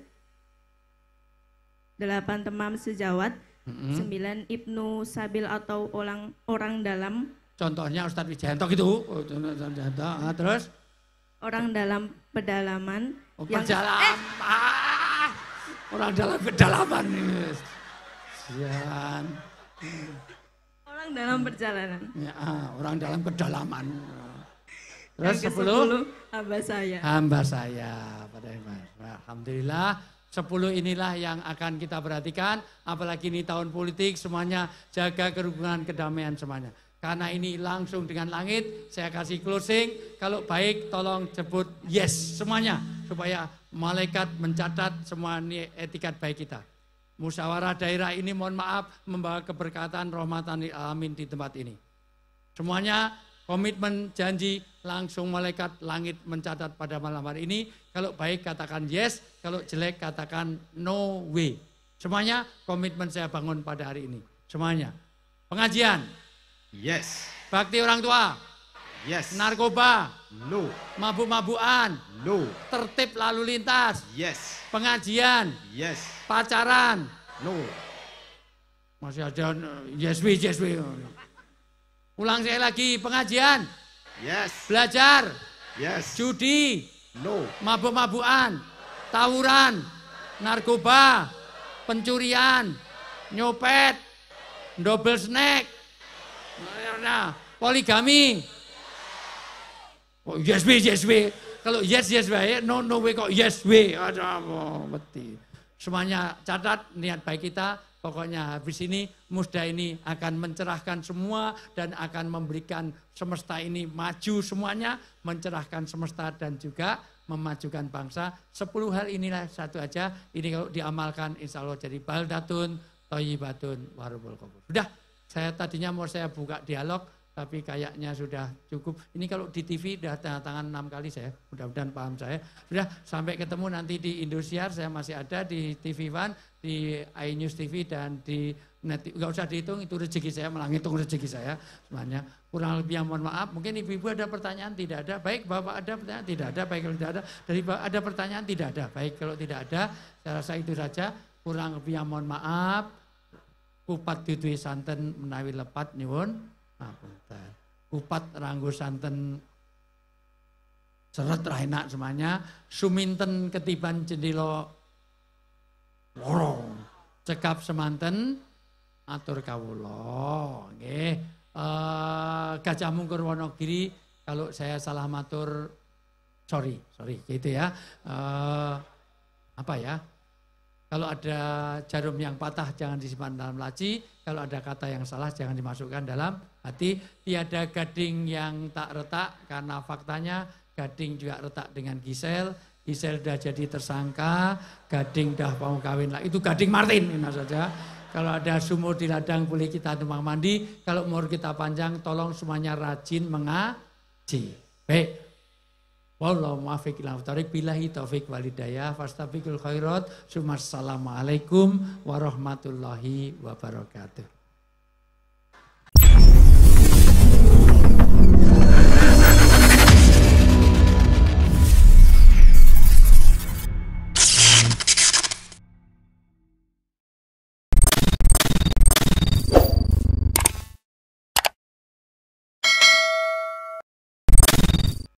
8 teman sejawat, 9 Ibnu Sabil atau orang dalam. Contohnya Ustadz Wijayanto gitu. Terus? Orang dalam pedalaman. Orang dalam pedalaman. Sian. Orang dalam perjalanan. Ya, orang dalam kedalaman. Terus Yang ke-10 hamba saya. Hamba saya. Alhamdulillah 10 inilah yang akan kita perhatikan. Apalagi ini tahun politik, semuanya jaga kerukunan, kedamaian semuanya. Karena ini langsung dengan langit, saya kasih closing. Kalau baik tolong sebut yes semuanya. Supaya malaikat mencatat semua ini etikat baik kita. Musyawarah daerah ini mohon maaf membawa keberkatan rahmatan lil alamin di tempat ini. Semuanya komitmen janji langsung malaikat langit mencatat pada malam hari ini. Kalau baik katakan yes, kalau jelek katakan no way. Semuanya komitmen saya bangun pada hari ini. Semuanya. Pengajian. Yes. Bakti orang tua. Yes. Narkoba. No. Mabuk-mabukan. No. Tertib lalu lintas. Yes. Pengajian. Yes. Pacaran. No. Masih ada yes we. Ulang saya lagi, pengajian. Yes. Belajar. Yes. Judi. No. Mabuk-mabukan. Tawuran. Narkoba. Pencurian. Nyopet. Double snack. Nah, poligami. Oh, yes we. Kalau yes we, no we kok yes we. Ada beti. Semuanya catat niat baik kita. Pokoknya habis ini musda ini akan mencerahkan semua dan akan memberikan semesta ini maju semuanya, mencerahkan semesta dan juga memajukan bangsa. 10 hal inilah satu aja. Ini kalau diamalkan insya Allah jadi baldatun, thayyibatun, warubul qabul. Sudah, saya tadinya mau saya buka dialog, tapi kayaknya sudah cukup. Ini kalau di TV sudah tanda tangan 6 kali saya, mudah-mudahan paham saya. Sudah, sampai ketemu nanti di Indosiar, saya masih ada di TV One, di iNews TV dan di net. Enggak usah dihitung, itu rezeki saya, malah ngitung rezeki saya semuanya. Kurang lebih yang mohon maaf, mungkin ibu-ibu ada pertanyaan, tidak ada. Baik, bapak ada pertanyaan, tidak ada. Baik, kalau tidak ada. Dari bapak ada pertanyaan, tidak ada. Baik, kalau tidak ada, saya rasa itu saja. Kurang lebih yang mohon maaf. Kupat duduhi santen menawi lepat nyuwun. Kupat ranggo santen seret enak semuanya. Suminten ketiban jendela lorong. Cekap semanten atur kawula. Nggih. Gajah Mungkur Wonogiri, kalau saya salah matur sorry gitu ya. Apa ya? Kalau ada jarum yang patah jangan disimpan dalam laci, kalau ada kata yang salah jangan dimasukkan dalam hati. Tiada gading yang tak retak karena faktanya gading juga retak dengan Gisel. Gisel sudah jadi tersangka, gading dah mau kawin lah. Itu gading Martin ini saja. Kalau ada sumur di ladang boleh kita tumpang mandi. Kalau umur kita panjang tolong semuanya rajin mengaji. Baik. Wallahu muwaffiq ila thoriq billahi taufik walhidayah fastabiqul khairat. Assalamualaikum warahmatullahi wabarakatuh.